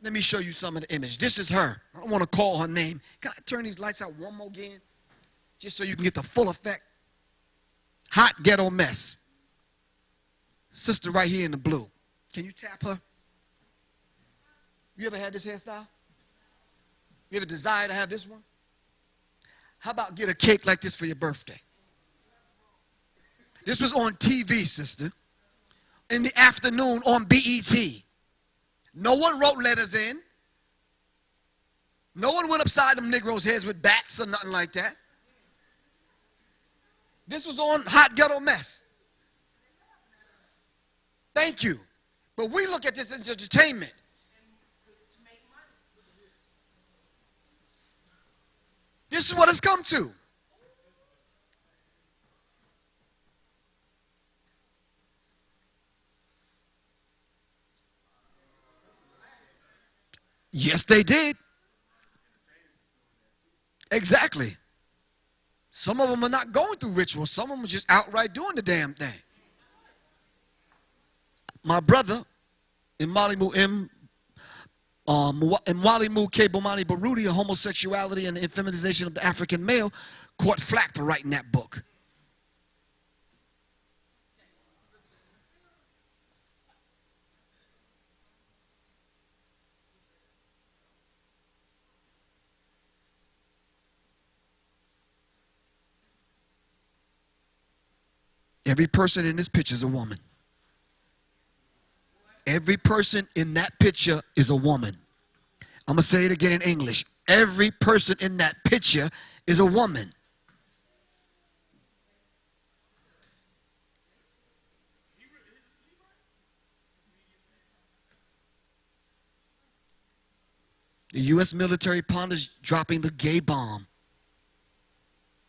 Let me show you some of the image. This is her. I don't want to call her name. Can I turn these lights out one more again? Just so you can get the full effect. Hot Ghetto Mess. Sister right here in the blue. Can you tap her? You ever had this hairstyle? You ever desire to have this one? How about get a cake like this for your birthday? This was on TV, sister. In the afternoon on BET. No one wrote letters in. No one went upside them Negroes' heads with bats or nothing like that. This was on Hot Ghetto Mess. Thank you. But we look at this as entertainment. This is what it's come to. Yes, they did. Exactly. Some of them are not going through rituals. Some of them are just outright doing the damn thing. My brother, Imwalimu K. Bomani Baruti, on homosexuality and the infeminization of the African male, caught flack for writing that book. Every person in this picture is a woman. Every person in that picture is a woman. I'm going to say it again in English. Every person in that picture is a woman. The U.S. military ponders dropping the gay bomb.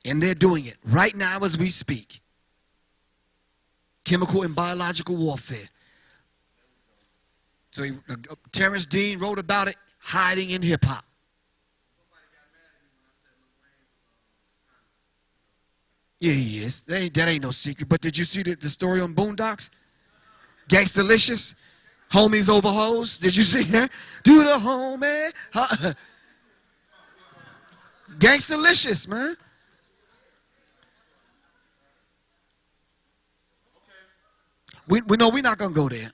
And they're doing it right now as we speak. Chemical and biological warfare. So Terrence Dean wrote about it, hiding in hip-hop. Yeah, he is. That ain't no secret. But did you see the story on Boondocks? Gangstalicious? Homies over hoes? Did you see that? Do the homie. Gangstalicious, man. We know we're not going to go there.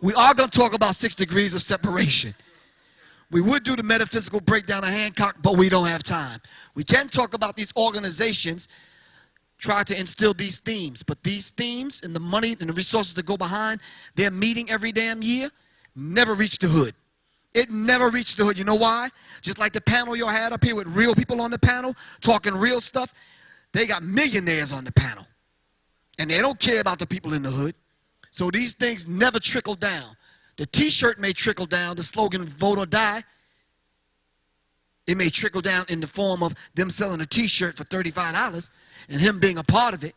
We are going to talk about 6 degrees of separation. We would do the metaphysical breakdown of Hancock, but we don't have time. We can talk about these organizations try to instill these themes, but these themes and the money and the resources that go behind their meeting every damn year never reach the hood. It never reached the hood. You know why? Just like the panel you had up here with real people on the panel talking real stuff, they got millionaires on the panel. And they don't care about the people in the hood. So these things never trickle down. The t-shirt may trickle down, the slogan vote or die. It may trickle down in the form of them selling a t-shirt for $35 and him being a part of it.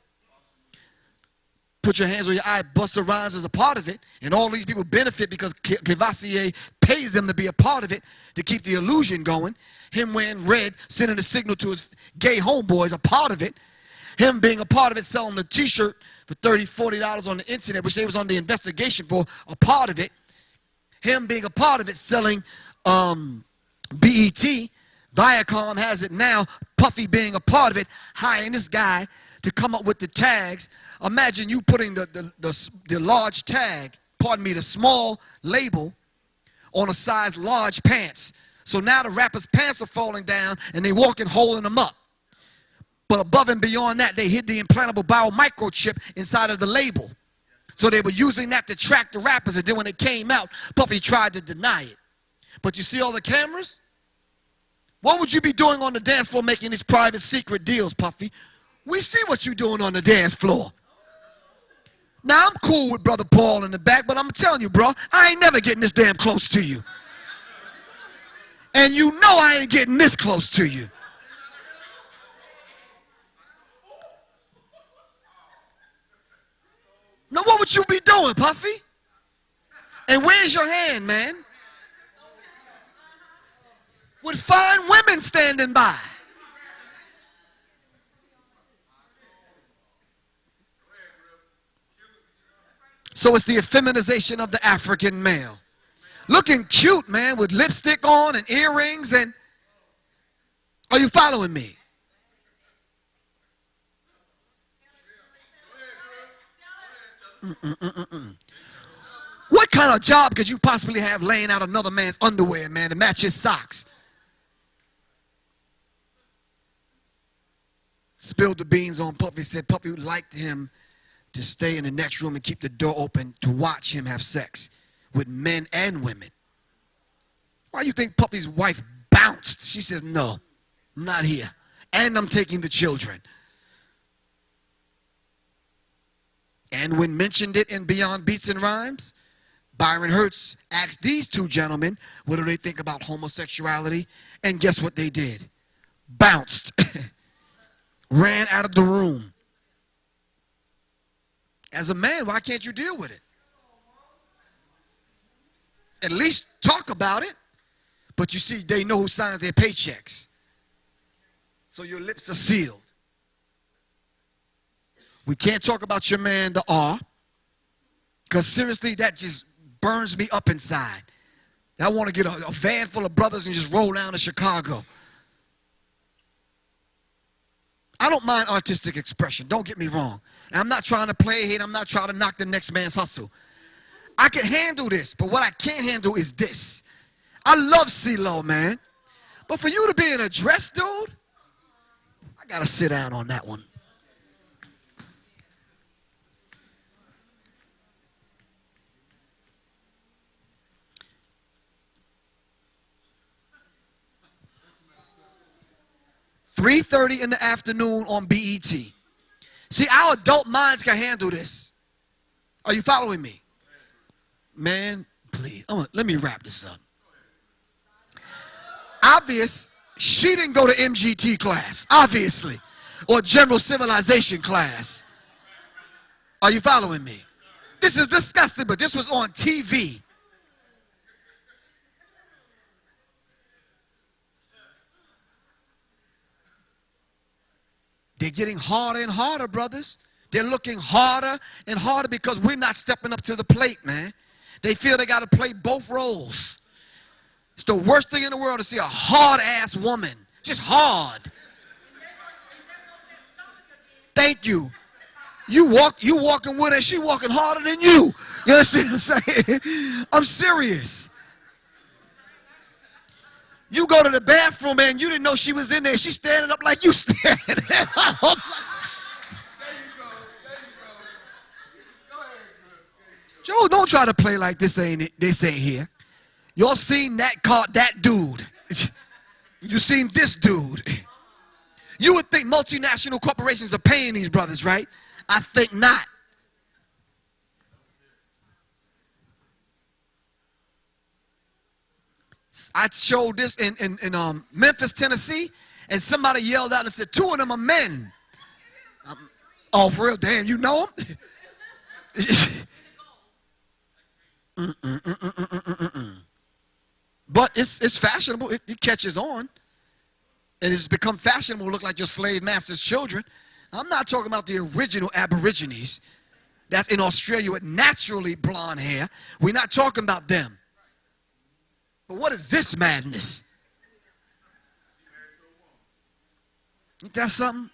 Put your hands on your eye, Busta Rhymes is a part of it, and all these people benefit because Cavassier pays them to be a part of it to keep the illusion going. Him wearing red, sending a signal to his gay homeboys, a part of it. Him being a part of it, selling the t-shirt for $30, $40 on the internet, which they was on the investigation for, a part of it. Him being a part of it, selling BET. Viacom has it now. Puffy being a part of it, hiring this guy to come up with the tags. Imagine you putting the large tag, pardon me, the small label on a size large pants. So now the rapper's pants are falling down and they walking holding them up. But above and beyond that, they hid the implantable biomicrochip inside of the label. So they were using that to track the rappers, and then when it came out, Puffy tried to deny it. But you see all the cameras? What would you be doing on the dance floor making these private secret deals, Puffy? We see what you're doing on the dance floor. Now, I'm cool with Brother Paul in the back, but I'm telling you, bro, I ain't never getting this damn close to you. And you know I ain't getting this close to you. Now, what would you be doing, Puffy? And where's your hand, man? With fine women standing by. So it's the effeminization of the African male. Looking cute, man, with lipstick on and earrings and... Are you following me? What kind of job could you possibly have laying out another man's underwear, man, to match his socks? Spilled the beans on Puffy, said Puffy liked him to stay in the next room and keep the door open to watch him have sex with men and women. Why do you think Puffy's wife bounced? She says, no, I'm not here. And I'm taking the children. And when mentioned it in Beyond Beats and Rhymes, Byron Hertz asked these two gentlemen, what do they think about homosexuality? And guess what they did? Bounced. Ran out of the room. As a man, why can't you deal with it? At least talk about it. But you see, they know who signs their paychecks. So your lips are sealed. We can't talk about your man, the R, because seriously, that just burns me up inside. I want to get a van full of brothers and just roll down to Chicago. I don't mind artistic expression, don't get me wrong. I'm not trying to play hate, I'm not trying to knock the next man's hustle. I can handle this, but what I can't handle is this. I love CeeLo, man. But for you to be in a dress, dude, I got to sit down on that one. $3:30 in the afternoon on BET. See, our adult minds can handle this. Are you following me? Man, please, let me wrap this up. Obvious, she didn't go to MGT class, obviously, or general civilization class. Are you following me? This is disgusting, but this was on TV. They're getting harder and harder, brothers. They're looking harder and harder because we're not stepping up to the plate, man. They feel they got to play both roles. It's the worst thing in the world to see a hard-ass woman. Just hard. Thank you. You walking with her, she walking harder than you. You understand what I'm saying? I'm serious. You go to the bathroom and you didn't know she was in there. She's standing up like you standing up. Go ahead, Griff. Joe, don't try to play like this ain't here. Y'all seen that dude. You seen this dude. You would think multinational corporations are paying these brothers, right? I think not. I showed this in Memphis, Tennessee, and somebody yelled out and said, 2 of them are men. Oh, for real? Damn, you know them? But it's fashionable. It catches on. And it's become fashionable to look like your slave master's children. I'm not talking about the original Aborigines that's in Australia with naturally blonde hair. We're not talking about them. But what is this madness? Ain't that something?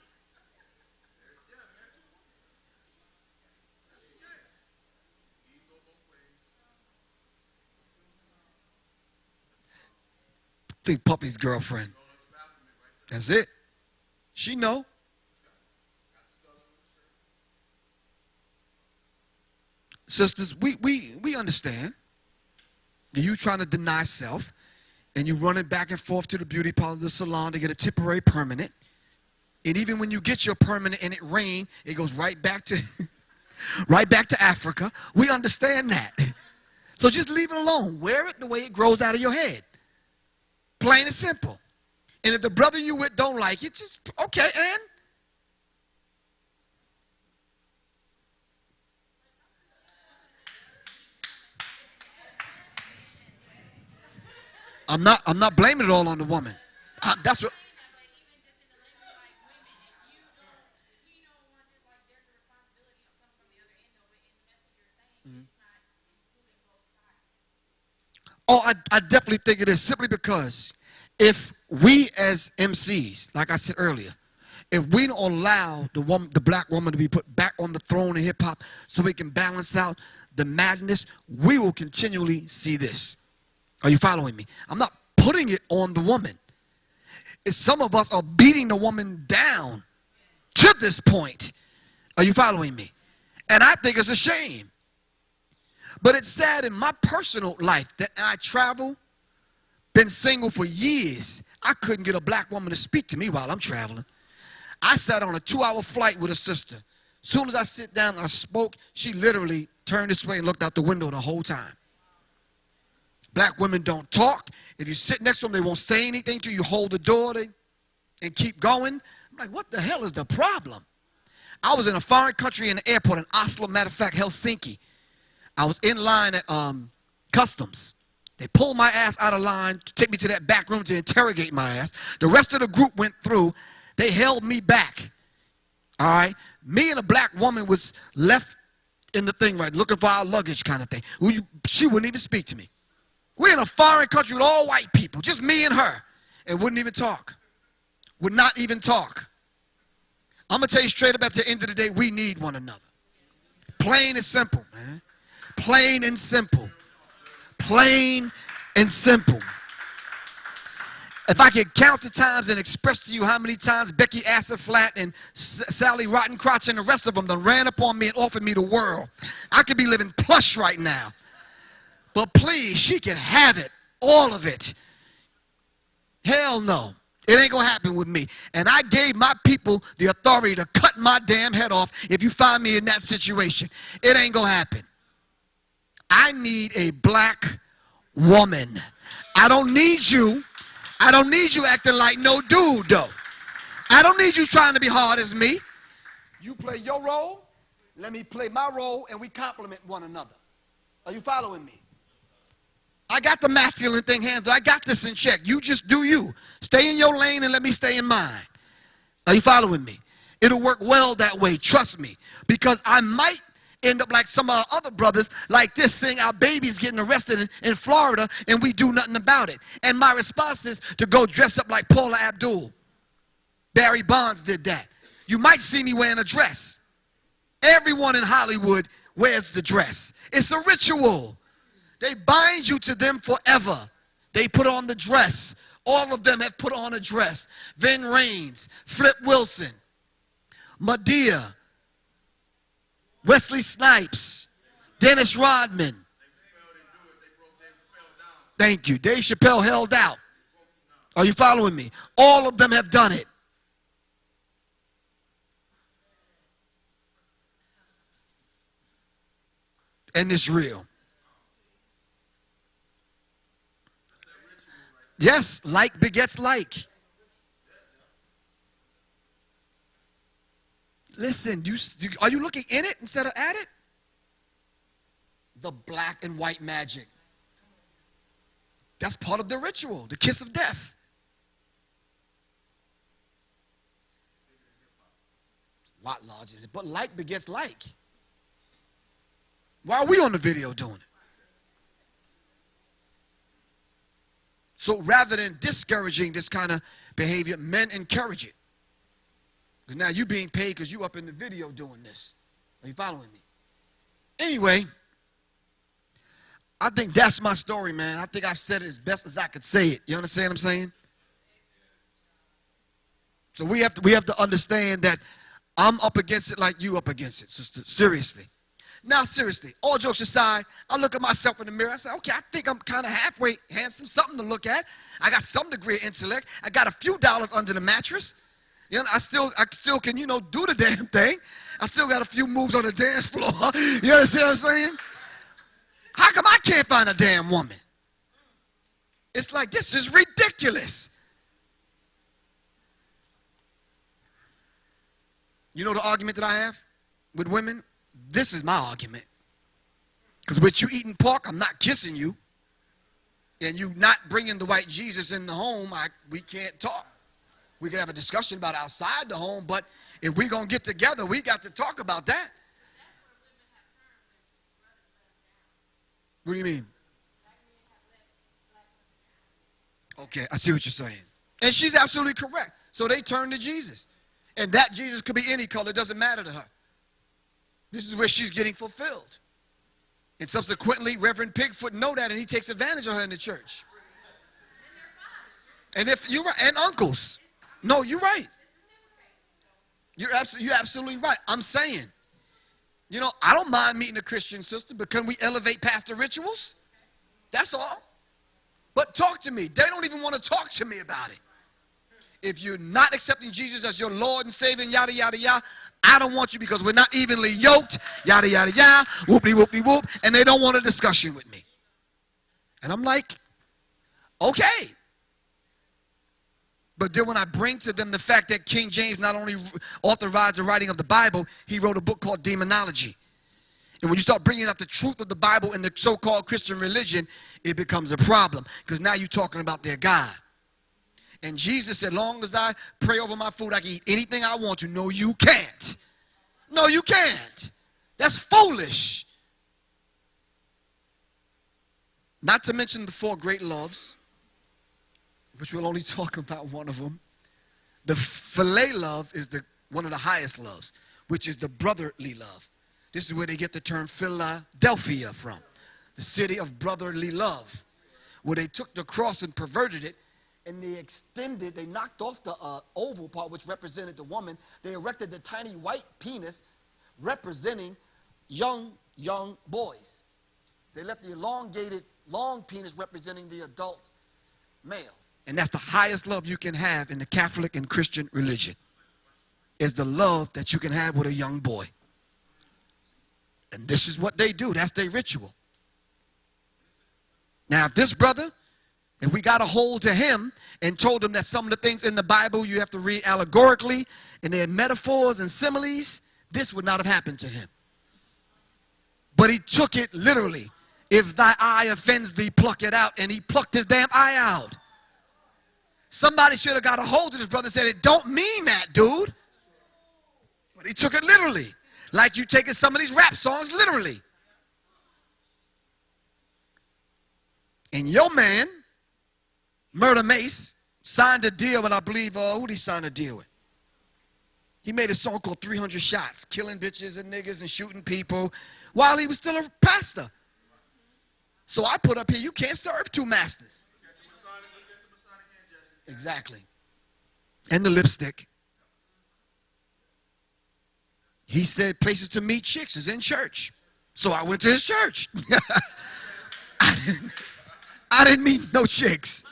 Think Puppy's girlfriend. That's it. She know. Sisters, we understand. You trying to deny self, and you running back and forth to the beauty parlor, the salon to get a temporary permanent. And even when you get your permanent and it rain, it goes right back to Africa. We understand that. So just leave it alone. Wear it the way it grows out of your head. Plain and simple. And if the brother you with don't like it, just, okay, and? I'm not blaming it all on the woman. That's what. Oh, I definitely think it is, simply because if we as MCs, like I said earlier, if we don't allow the black woman to be put back on the throne in hip hop so we can balance out the madness, we will continually see this. Are you following me? I'm not putting it on the woman. It's some of us are beating the woman down to this point. Are you following me? And I think it's a shame. But it's sad in my personal life that I travel, been single for years. I couldn't get a black woman to speak to me while I'm traveling. I sat on a 2-hour flight with a sister Soon as I sit down and I spoke, she literally turned this way and looked out the window the whole time. Black women don't talk. If you sit next to them, they won't say anything to you. Hold the door and keep going. I'm like, what the hell is the problem? I was in a foreign country in the airport in Oslo, matter of fact, Helsinki. I was in line at customs. They pulled my ass out of line to take me to that back room to interrogate my ass. The rest of the group went through. They held me back. All right? Me and a black woman was left in the thing, right, looking for our luggage kind of thing. She wouldn't even speak to me. We're in a foreign country with all white people, just me and her, and wouldn't even talk. Would not even talk. I'm going to tell you straight up, at the end of the day, we need one another. Plain and simple, man. Plain and simple. Plain and simple. If I could count the times and express to you how many times Becky Asserflat and Sally Rottencrotch and the rest of them done ran up on me and offered me the world, I could be living plush right now. But please, she can have it, all of it. Hell no. It ain't going to happen with me. And I gave my people the authority to cut my damn head off if you find me in that situation. It ain't going to happen. I need a black woman. I don't need you. I don't need you acting like no dude, though. I don't need you trying to be hard as me. You play your role, let me play my role, and we complement one another. Are you following me? I got the masculine thing handled. I got this in check. You just do you. Stay in your lane and let me stay in mine. Are you following me? It'll work well that way, trust me. Because I might end up like some of our other brothers like this, saying our baby's getting arrested in Florida and we do nothing about it. And my response is to go dress up like Paula Abdul. Barry Bonds did that. You might see me wearing a dress. Everyone in Hollywood wears the dress. It's a ritual. They bind you to them forever. They put on the dress. All of them have put on a dress. Vin Raines, Flip Wilson, Madea, Wesley Snipes, Dennis Rodman. Thank you. Dave Chappelle held out. Are you following me? All of them have done it. And it's real. Yes, like begets like. Listen, are you looking in it instead of at it? The black and white magic. That's part of the ritual, the kiss of death. A lot larger, but like begets like. Why are we on the video doing it? So rather than discouraging this kind of behavior, men encourage it. Because now you're being paid because you up in the video doing this. Are you following me? Anyway, I think that's my story, man. I think I've said it as best as I could say it. You understand what I'm saying? So we have to understand that I'm up against it like you up against it, sister. Seriously. Now, seriously, all jokes aside, I look at myself in the mirror. I say, okay, I think I'm kind of halfway handsome, something to look at. I got some degree of intellect. I got a few dollars under the mattress. You know, I still can, do the damn thing. I still got a few moves on the dance floor. You understand what I'm saying? How come I can't find a damn woman? It's like, this is ridiculous. You know the argument that I have with women? This is my argument. Because with you eating pork, I'm not kissing you. And you not bringing the white Jesus in the home, we can't talk. We can have a discussion about outside the home, but if we're going to get together, we got to talk about that. What do you mean? Okay, I see what you're saying. And she's absolutely correct. So they turn to Jesus. And that Jesus could be any color. It doesn't matter to her. This is where she's getting fulfilled. And subsequently, Reverend Pigfoot know that, and he takes advantage of her in the church. And if you're right, and uncles. No, you're right. You're absolutely right. I'm saying, I don't mind meeting a Christian sister, but can we elevate past the rituals? That's all. But talk to me. They don't even want to talk to me about it. If you're not accepting Jesus as your Lord and Savior, yada, yada, yada, I don't want you because we're not evenly yoked, yada, yada, yada, whoopty, whoopty, whoop, and they don't want a discussion with me. And I'm like, okay. But then when I bring to them the fact that King James not only authorized the writing of the Bible, he wrote a book called Demonology. And when you start bringing out the truth of the Bible in the so-called Christian religion, it becomes a problem because now you're talking about their God. And Jesus said, long as I pray over my food, I can eat anything I want to. No, you can't. No, you can't. That's foolish. Not to mention the 4 great loves, which we'll only talk about one of them. The philia love is one of the highest loves, which is the brotherly love. This is where they get the term Philadelphia from, the city of brotherly love, where they took the cross and perverted it, and they knocked off the oval part, which represented the woman. They erected the tiny white penis, representing young boys. They left the elongated, long penis representing the adult male. And that's the highest love you can have in the Catholic and Christian religion, is the love that you can have with a young boy. And this is what they do. That's their ritual. Now, if this brother, if we got a hold to him and told him that some of the things in the Bible you have to read allegorically and they're metaphors and similes, this would not have happened to him. But he took it literally. If thy eye offends thee, pluck it out. And he plucked his damn eye out. Somebody should have got a hold of this brother and said, it don't mean that, dude. But he took it literally. Like you taking some of these rap songs literally. And your man, Murder Mace, signed a deal with, I believe, who did he sign a deal with? He made a song called 300 Shots, killing bitches and niggas and shooting people while he was still a pastor. So I put up here, you can't serve 2 masters. Exactly. And the lipstick. He said places to meet chicks is in church. So I went to his church. I didn't meet no chicks.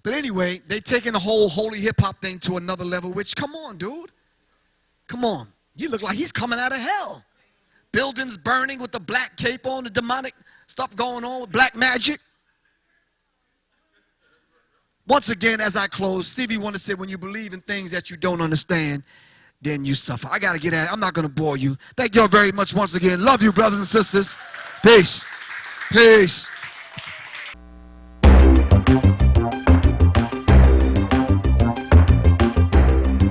But anyway, they taking the whole holy hip-hop thing to another level, which, come on, dude. Come on. You look like he's coming out of hell. Buildings burning with the black cape on, the demonic stuff going on with black magic. Once again, as I close, Stevie Wonder said, when you believe in things that you don't understand, then you suffer. I got to get at it. I'm not going to bore you. Thank you all very much once again. Love you, brothers and sisters. Peace. Peace.